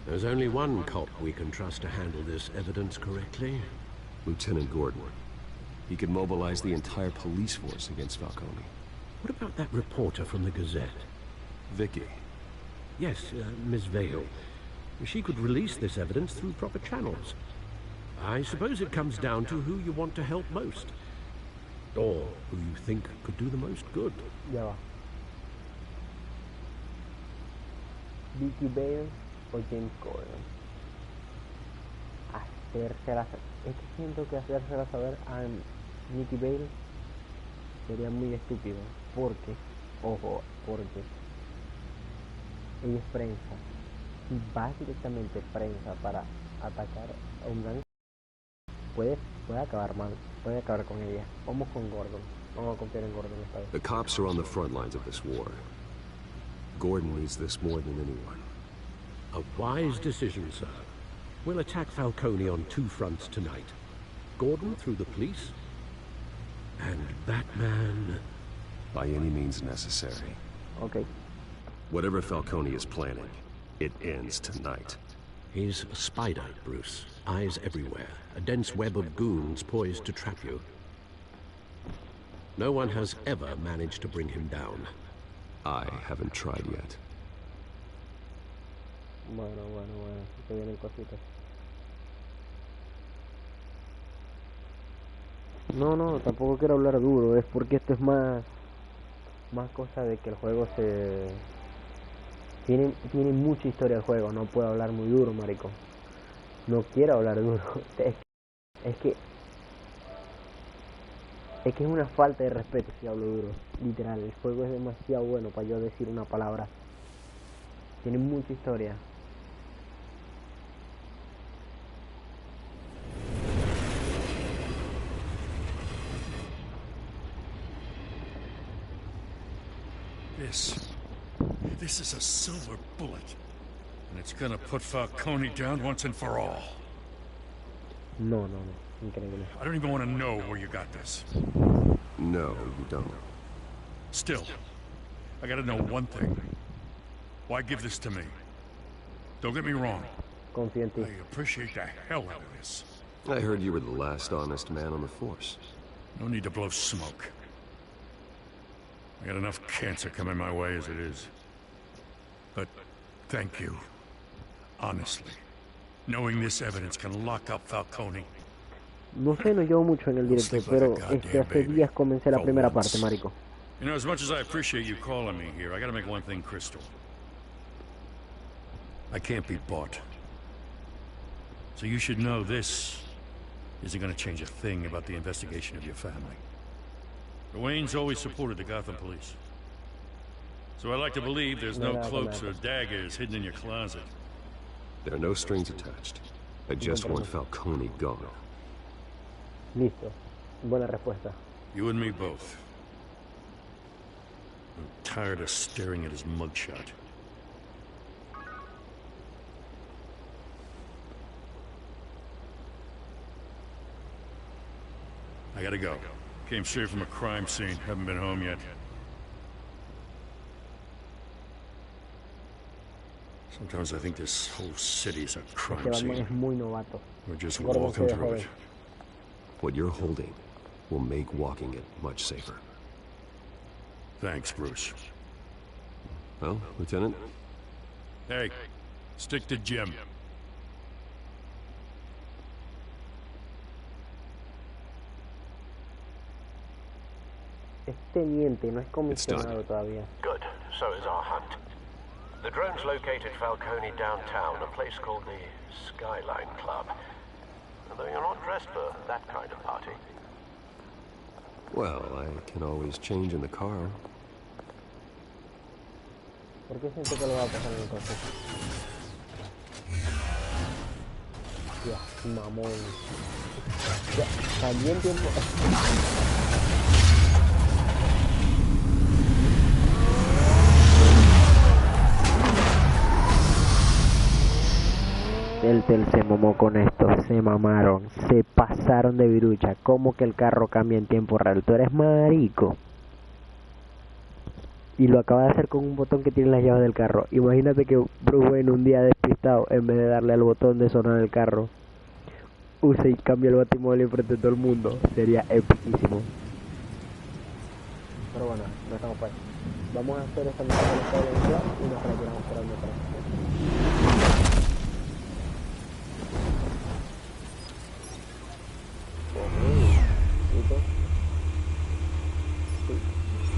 There's only one cop we can trust to handle this evidence correctly. Lieutenant Gordon. He could mobilize the entire police force against Falcone. What about that reporter from the Gazette? Vicky. Yes, Miss Vale. She could release this evidence through proper channels. I suppose it comes down to who you want to help most. Or who you think could do the most good. Ya va. Vicky Vale o James Gordon. Es que siento que hacérsela saber a Vicky Vale sería muy estúpido. Porque, ojo, porque ella es prensa. Si vas directamente prensa para atacar a un gang, puede acabar mal, puede acabar con ella. Vamos con Gordon. Vamos a confiar en Gordon esta vez. The cops are on the front lines of this war. Gordon needs this more than anyone. A wise decision, sir. We'll attack Falcone on two fronts tonight. Gordon through the police, and Batman... by any means necessary. Okay. Whatever Falcone is planning, it ends tonight. He's a spider, Bruce. Eyes everywhere. A dense web of goons poised to trap you. No one has ever managed to bring him down. I haven't tried yet. Bueno. Que vienen cositas. No, tampoco quiero hablar duro. Es porque esto es más cosa de que el juego tiene mucha historia el juego. No puedo hablar muy duro, marico. No quiero hablar duro. Es que Es que es una falta de respeto si hablo duro. Literal, el juego es demasiado bueno para yo decir una palabra. Tiene mucha historia. This is a silver bullet. And it's gonna put Falcone down once and for all. No. Increíble. I don't even want to know where you got this. No, you don't. Still, I gotta know one thing. Why give this to me? Don't get me wrong. Confío en ti. I appreciate the hell out of this. I heard you were the last honest man on the force. No need to blow smoke. I got enough cancer coming my way as it is. But thank you. Honestly. Knowing this evidence can lock up Falcone. No sé, no llevo mucho en el directo, pero hace días comencé la primera parte, marico. You know, as much as I appreciate you calling me here, I gotta make one thing crystal. I can't be bought. So you should know this isn't gonna change a thing about the investigation of your family. The Waynes always supported the Gotham police. So I like to believe there's no cloaks or daggers hidden in your closet. There are no strings attached. I just want Falcone gone. Listo. Buena respuesta. You and me both. I'm tired of staring at his mugshot. I gotta go. Came straight from a crime scene. Haven't been home yet. Sometimes I think this whole city's a crime scene. We're just walking through it. What you're holding will make walking it much safer. Thanks, Bruce. Well, Lieutenant? Hey, stick to Jim. Es teniente, no es comisionado todavía. Good. So is our hunt. The drones located Falcone downtown, a place called the Skyline Club. Although you're not dressed for that kind of party. Well, I can always change in the car. ¿Por qué siento que lo va a pasar en el coche? Ya, mamón. Ya, también tiempo. Telltale se mamó con esto, se mamaron, se pasaron de virucha. ¿Cómo que el carro cambia en tiempo real? Tú eres marico. Y lo acaba de hacer con un botón que tiene las llaves del carro. Imagínate que Bruce Wayne un día despistado, en vez de darle al botón de sonar el carro, use y cambia el batimóvil enfrente de todo el mundo. Sería epiquísimo. Pero bueno, no estamos para eso. Vamos a hacer esta misión y nos retiramos por el metro.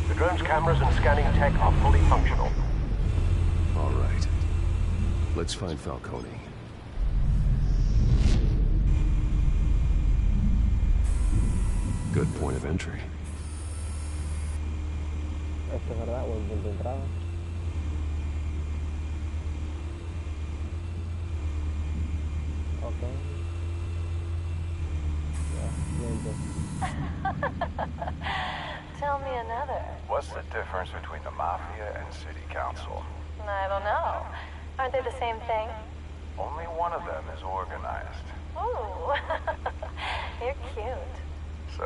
The drone's cameras and scanning tech are fully functional. All right. Let's find Falcone. Good point of entry. Esto es verdad, buen punto de entrada. Ok. Tell me another. What's the difference between the Mafia and City Council? I don't know. Aren't they the same thing? Only one of them is organized. Ooh. You're cute. So,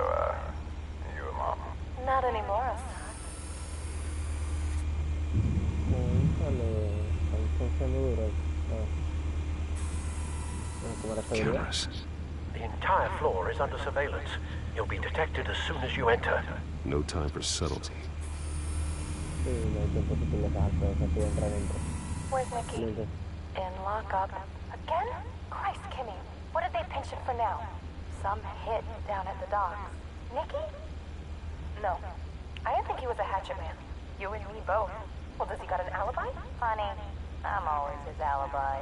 you a mom? Not anymore, Cameras. The entire floor is under surveillance. You'll be detected as soon as you enter. No time for subtlety. Where's Nikki? In lockup. Again? Christ, Kimmy. What did they pinch him for now? Some hit down at the docks. Nikki? No. I didn't think he was a hatchet man. You and me both. Well, does he got an alibi? Honey, I'm always his alibi.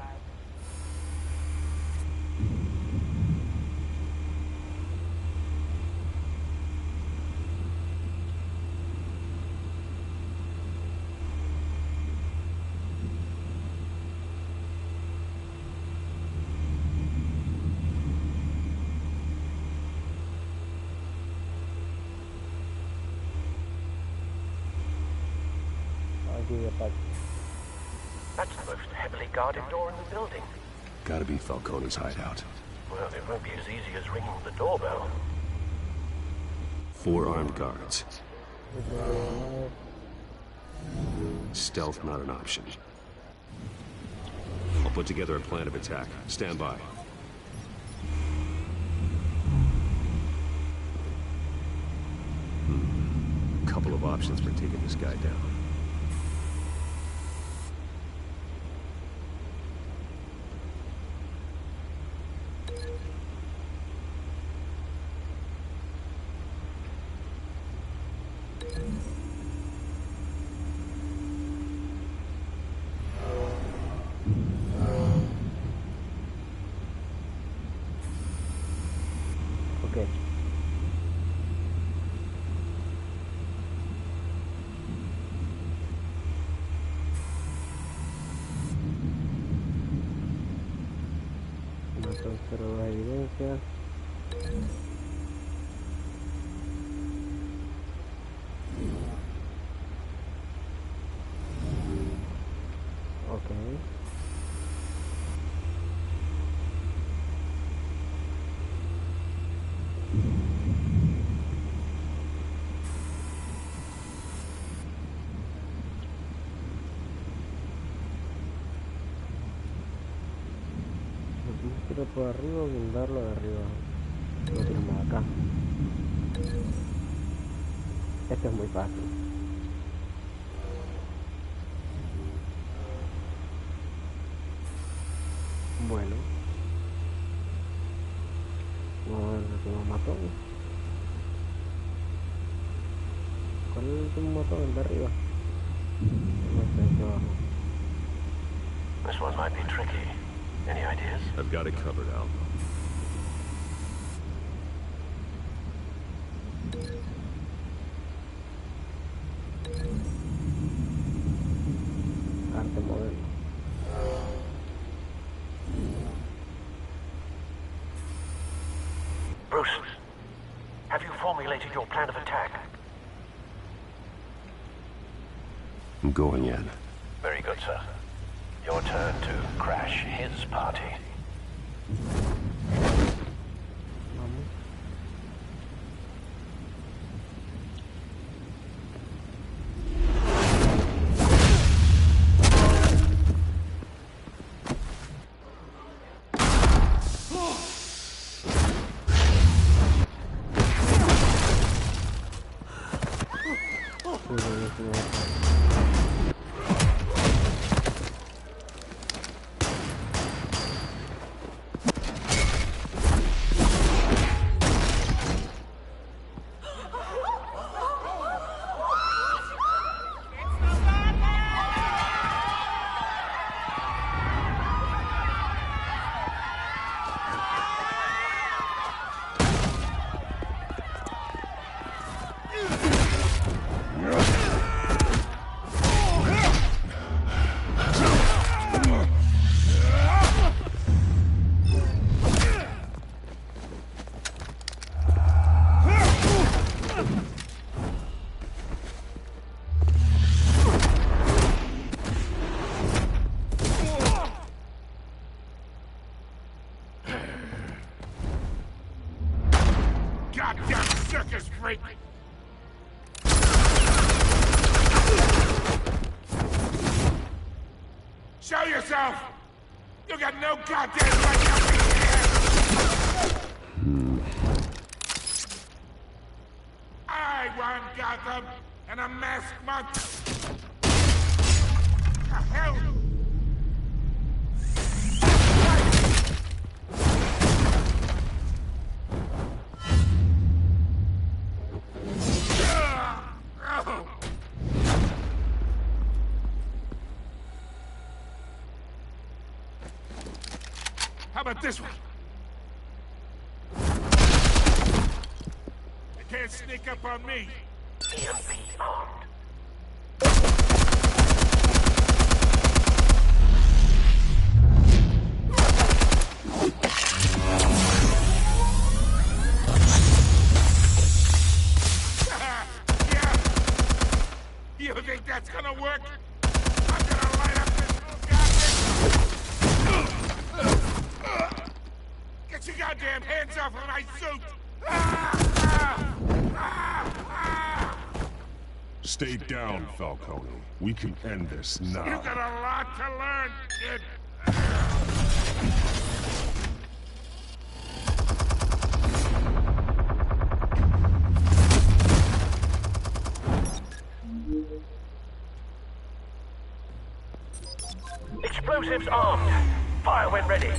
That's the most heavily guarded door in the building. Gotta be Falcone's hideout. Well, it won't be as easy as ringing the doorbell. 4 armed guards. Stealth not an option. I'll put together a plan of attack. Stand by. Couple of options for taking this guy down. Okay. Conservo las evidencias. Okay. Tiro por arriba o blindarlo de arriba. Lo tiramos acá. Esto es muy fácil. Bueno. Vamos a ver el último matón. ¿Cuál es el último matón? El de arriba. No sé, aquí abajo. This one might be tricky. Any ideas? I've got it covered, Al. Arte moderno. Bruce, have you formulated your plan of attack? I'm going in. Very good, sir. Your turn to crash his party. Goddamn circus freak! Show yourself! You got no goddamn right to be here! I run Gotham, and a masked monk! The hell? How about this one? They can't sneak up on me. EMP armed. Yeah. You think that's gonna work? goddamn hands off of my suit! Stay down, Falcone. We can end this now. You got a lot to learn, kid. Explosives armed. Fire when ready.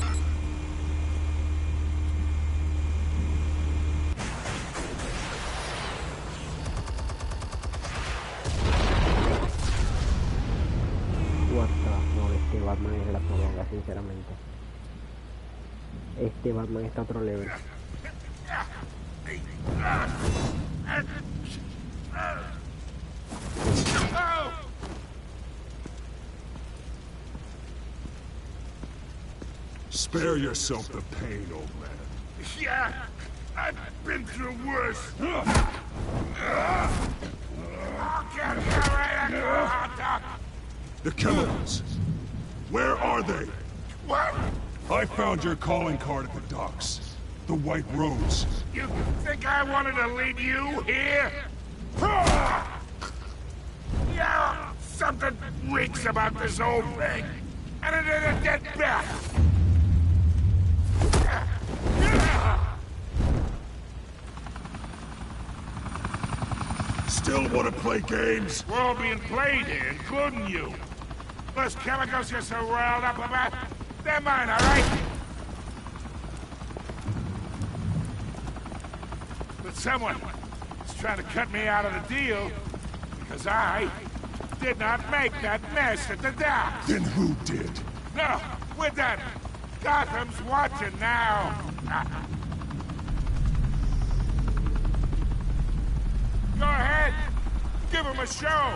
No, este Batman es la poronga, sinceramente. Este Batman está a otro level. Spare yourself the pain, old man. Yeah, I've been through worse. I'll get you right at the hot dog. The chemicals. Where are they? What? I found your calling card at the docks. The White Rose. You think I wanted to leave you here? Yeah, something reeks about this whole thing. And it is a dead bat. Still want to play games? We're all being played here, including you. Those chemicals you're so riled up about, they're mine, all right? But someone is trying to cut me out of the deal because I did not make that mess at the docks. Then who did? No, we're done. Gotham's watching now. Go ahead. Give him a show.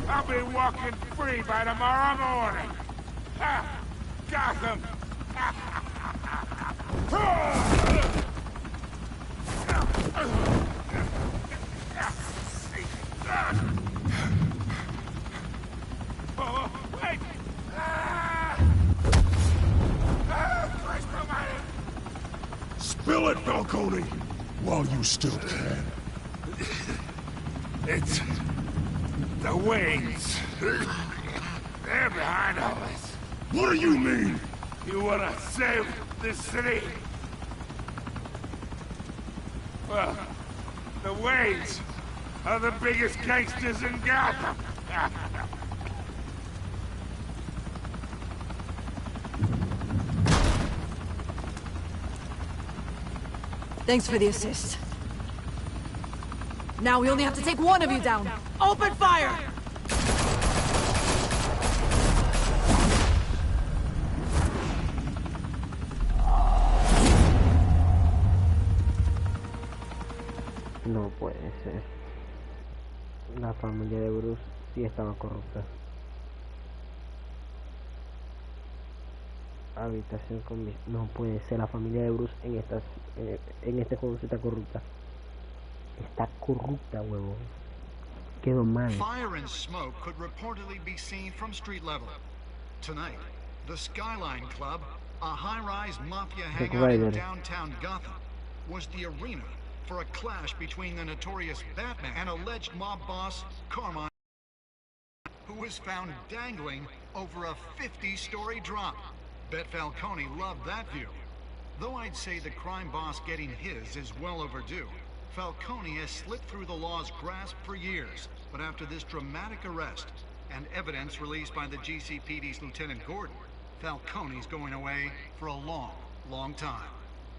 I'll be walking free by tomorrow morning. Ha! Gotham. Oh, wait! Spill it, Falcone, while you still can. It's the Waynes. They're behind all this. What do you mean? You wanna save this city? Well, the Waynes are the biggest gangsters in Gotham. Thanks for the assist. Now we only have to take one of you down. Open fire! No puede ser. La familia de Bruce sí estaba corrupta. Habitación con... No puede ser, la familia de Bruce en este juego sí está corrupta. Está corrupta, huevo. Quedó mal. Fire and smoke could reportedly be seen from street level. Tonight, the Skyline Club, a high-rise mafia hangout in downtown Gotham, was the arena for a clash between the notorious Batman and alleged mob boss Carmine, who was found dangling over a 50-story drop. Bet Falcone loved that view. Though I'd say the crime boss getting his is well overdue. Falcone has slipped through the law's grasp for years, but after this dramatic arrest and evidence released by the GCPD's Lieutenant Gordon, Falcone's going away for a long, long time.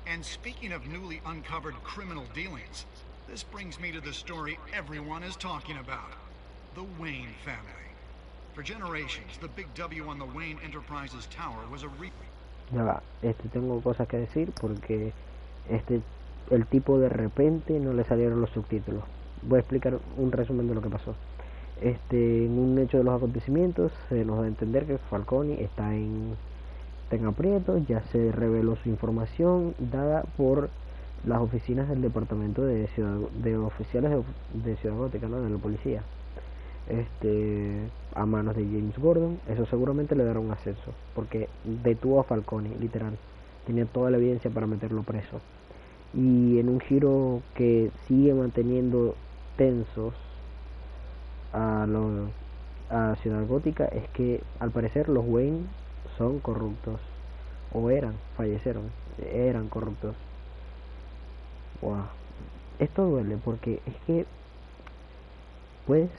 And speaking of newly uncovered criminal dealings, this brings me to the story everyone is talking about. The Wayne family. For generations, the big W on the Wayne Enterprises Tower was a Ya va, tengo cosas que decir porque el tipo de repente no le salieron los subtítulos. Voy a explicar un resumen de lo que pasó. En un hecho de los acontecimientos se nos da a entender que Falcone está en aprietos. Ya se reveló su información dada por las oficinas del departamento de oficiales de Ciudad Gótica, ¿no? De la policía, a manos de James Gordon. Eso seguramente le dará un ascenso porque detuvo a Falcone, literal. tenía toda la evidencia para meterlo preso. Y en un giro que sigue manteniendo tensos a Ciudad Gótica es que al parecer los Wayne son corruptos, o eran corruptos. Wow. Esto duele porque es que, pues,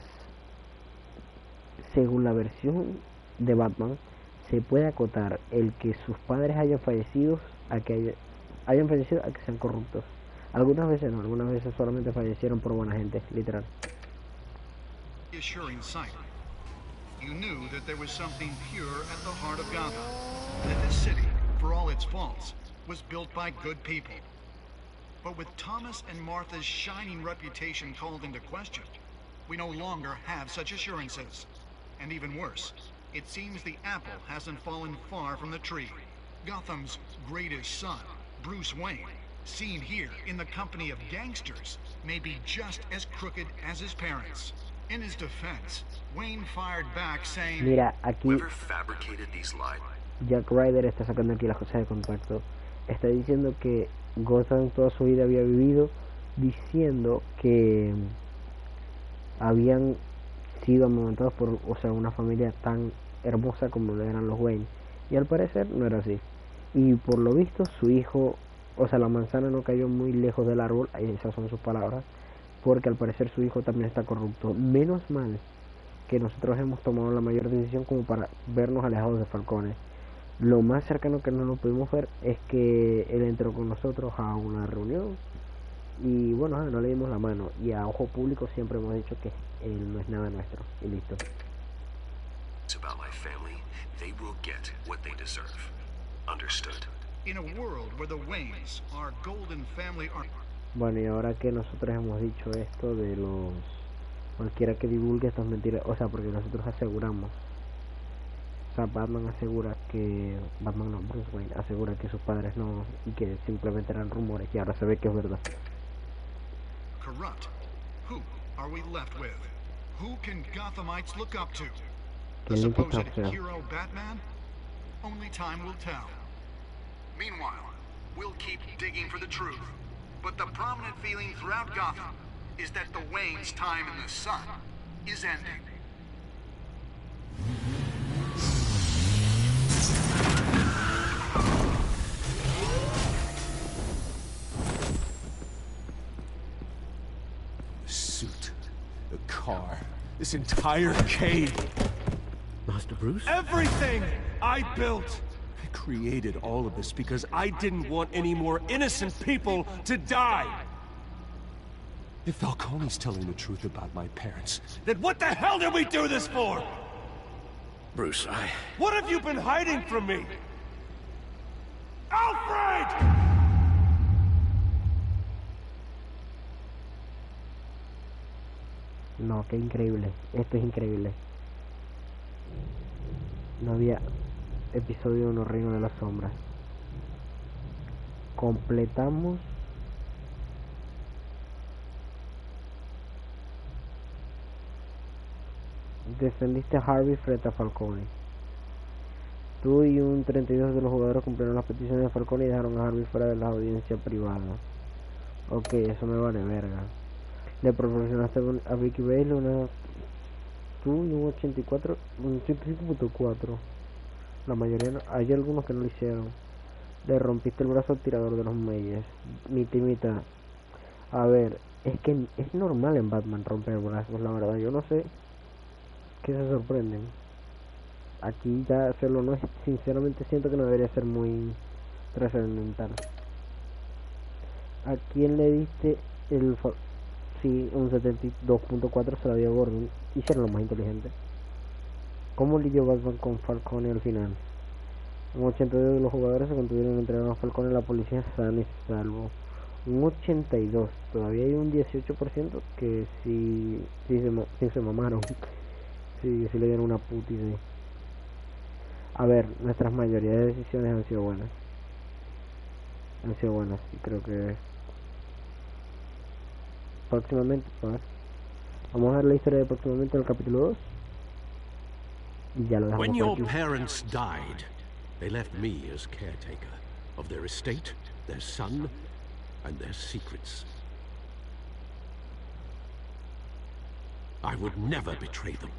según la versión de Batman, se puede acotar el que sus padres hayan fallecido a que sean corruptos. Algunas veces no, algunas veces solamente fallecieron por buena gente, literal. You knew that there was something pure at the heart of Gotham. That this city, for all its faults, was built by good people. But with Thomas and Martha's shining reputation called into question, we no longer have such assurances. And even worse, it seems the apple hasn't fallen far from the tree. Gotham's greatest son, Bruce Wayne, seen here in the company of gangsters, may be just as crooked as his parents. In his defense, Wayne fired back saying, mira, aquí whoever fabricated these lies. Jack Ryder está sacando aquí las cosas de contacto. Está diciendo que Gotham toda su vida había vivido diciendo que habían sido amamantados por, una familia tan hermosa como lo eran los Wayne. Y al parecer no era así. Y por lo visto su hijo, la manzana no cayó muy lejos del árbol, esas son sus palabras, porque al parecer su hijo también está corrupto. Menos mal que nosotros hemos tomado la mayor decisión como para vernos alejados de Falcone. Lo más cercano que no lo pudimos ver es que él entró con nosotros a una reunión y bueno, no le dimos la mano, y a ojo público siempre hemos dicho que él no es nada nuestro y listo. It's about my family. They will get what they deserve. Understood. In a world where the Waynes, our golden family, are... Bueno, y ahora que nosotros hemos dicho esto de los... cualquiera que divulgue estas mentiras, porque nosotros aseguramos, Batman asegura que... Bruce Wayne asegura que sus padres no, y que simplemente eran rumores, y ahora se ve que es verdad. Corrupt. Who are we left with? Who can Gothamites look up to? The supposed hero Batman? Only time will tell. Meanwhile, we'll keep digging for the truth. But the prominent feeling throughout Gotham is that the Wayne's time in the sun is ending. The suit, the car, this entire cave. Master Bruce? Everything I built! I created all of this because I didn't want any more innocent people to die! If Falcone's telling the truth about my parents, then what the hell did we do this for? Bruce, What have you been hiding from me? Alfred! No, qué increíble. Esto es increíble. No había episodio en los Reinos de las Sombras. Completamos defendiste a Harvey frente a Falcone. Tú y un 32 de los jugadores cumplieron las peticiones de Falcone y dejaron a Harvey fuera de la audiencia privada. Ok, eso me vale verga. Le proporcionaste a Vicky Bale una... Tú y un 84... Un 85.4. La mayoría no... Hay algunos que no lo hicieron. Le rompiste el brazo al tirador de los muelles. Mitad. A ver, es que es normal en Batman romper brazos, la verdad. Yo no sé qué se sorprenden. Aquí ya hacerlo no es... Sinceramente siento que no debería ser muy trascendental. ¿A quién le diste el... Sí, un 72.4 se la dio a Gordon. Hicieron lo más inteligente. ¿Cómo lidió Batman con Falcone al final? Un 82 de los jugadores se contuvieron entregando a Falcone a la policía sano y salvo. Un 82. Todavía hay un 18% que sí se mamaron. Sí le dieron una putis ahí. A ver, nuestras mayoría de decisiones han sido buenas. Y creo que próximamente, vamos a ver la historia de próximamente el capítulo 2 y ya lo dejamos. When your parents died, they left me as caretaker. of their estate, their son, and their secrets. I would never betray them.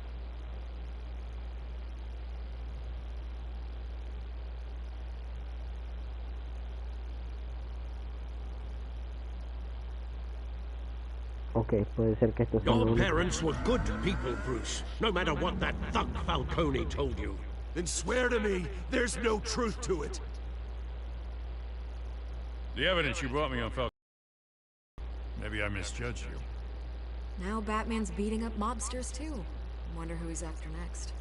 Okay, puede ser que esto sea Your parents were good people, Bruce, no matter what that thug Falcone told you. Then swear to me there's no truth to it. The evidence you brought me on Falcone. Maybe I misjudged you. Now Batman's beating up mobsters too. Wonder who he's after next.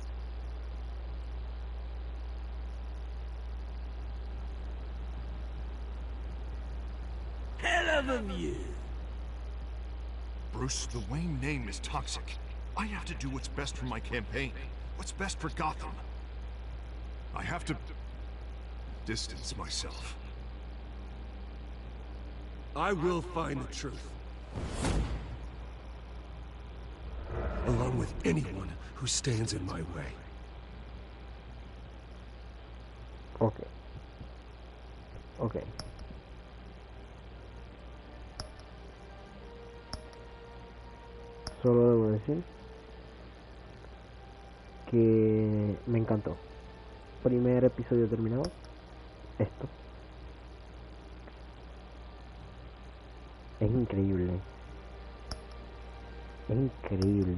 Hell of a view. Bruce, the Wayne name is toxic. I have to do what's best for my campaign. What's best for Gotham. I have to distance myself. I will find the truth. Along with anyone who stands in my way. Okay. Okay. Solo debo decir que me encantó. Primer episodio terminado. Esto es increíble. Es increíble.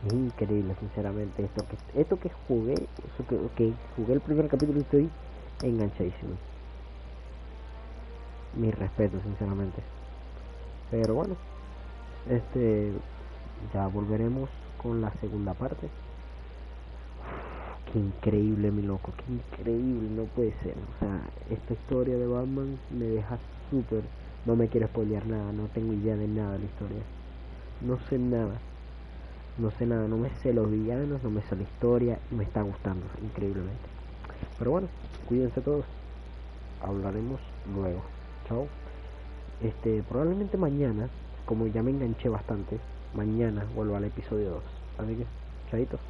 Es increíble, sinceramente. Esto que jugué, que jugué el primer capítulo y estoy enganchadísimo. Mi respeto, sinceramente. Pero bueno, ya volveremos con la segunda parte. Qué increíble, mi loco, qué increíble, no puede ser. O sea, esta historia de Batman me deja súper. No me quiero spoilear nada, no tengo idea de nada de la historia. No sé nada. No sé nada, no me sé los villanos, no me sé la historia y me está gustando increíblemente. Pero bueno, cuídense todos. Hablaremos luego. Chao. Probablemente mañana, como ya me enganché bastante, mañana vuelvo al episodio 2. Así que, chaitos.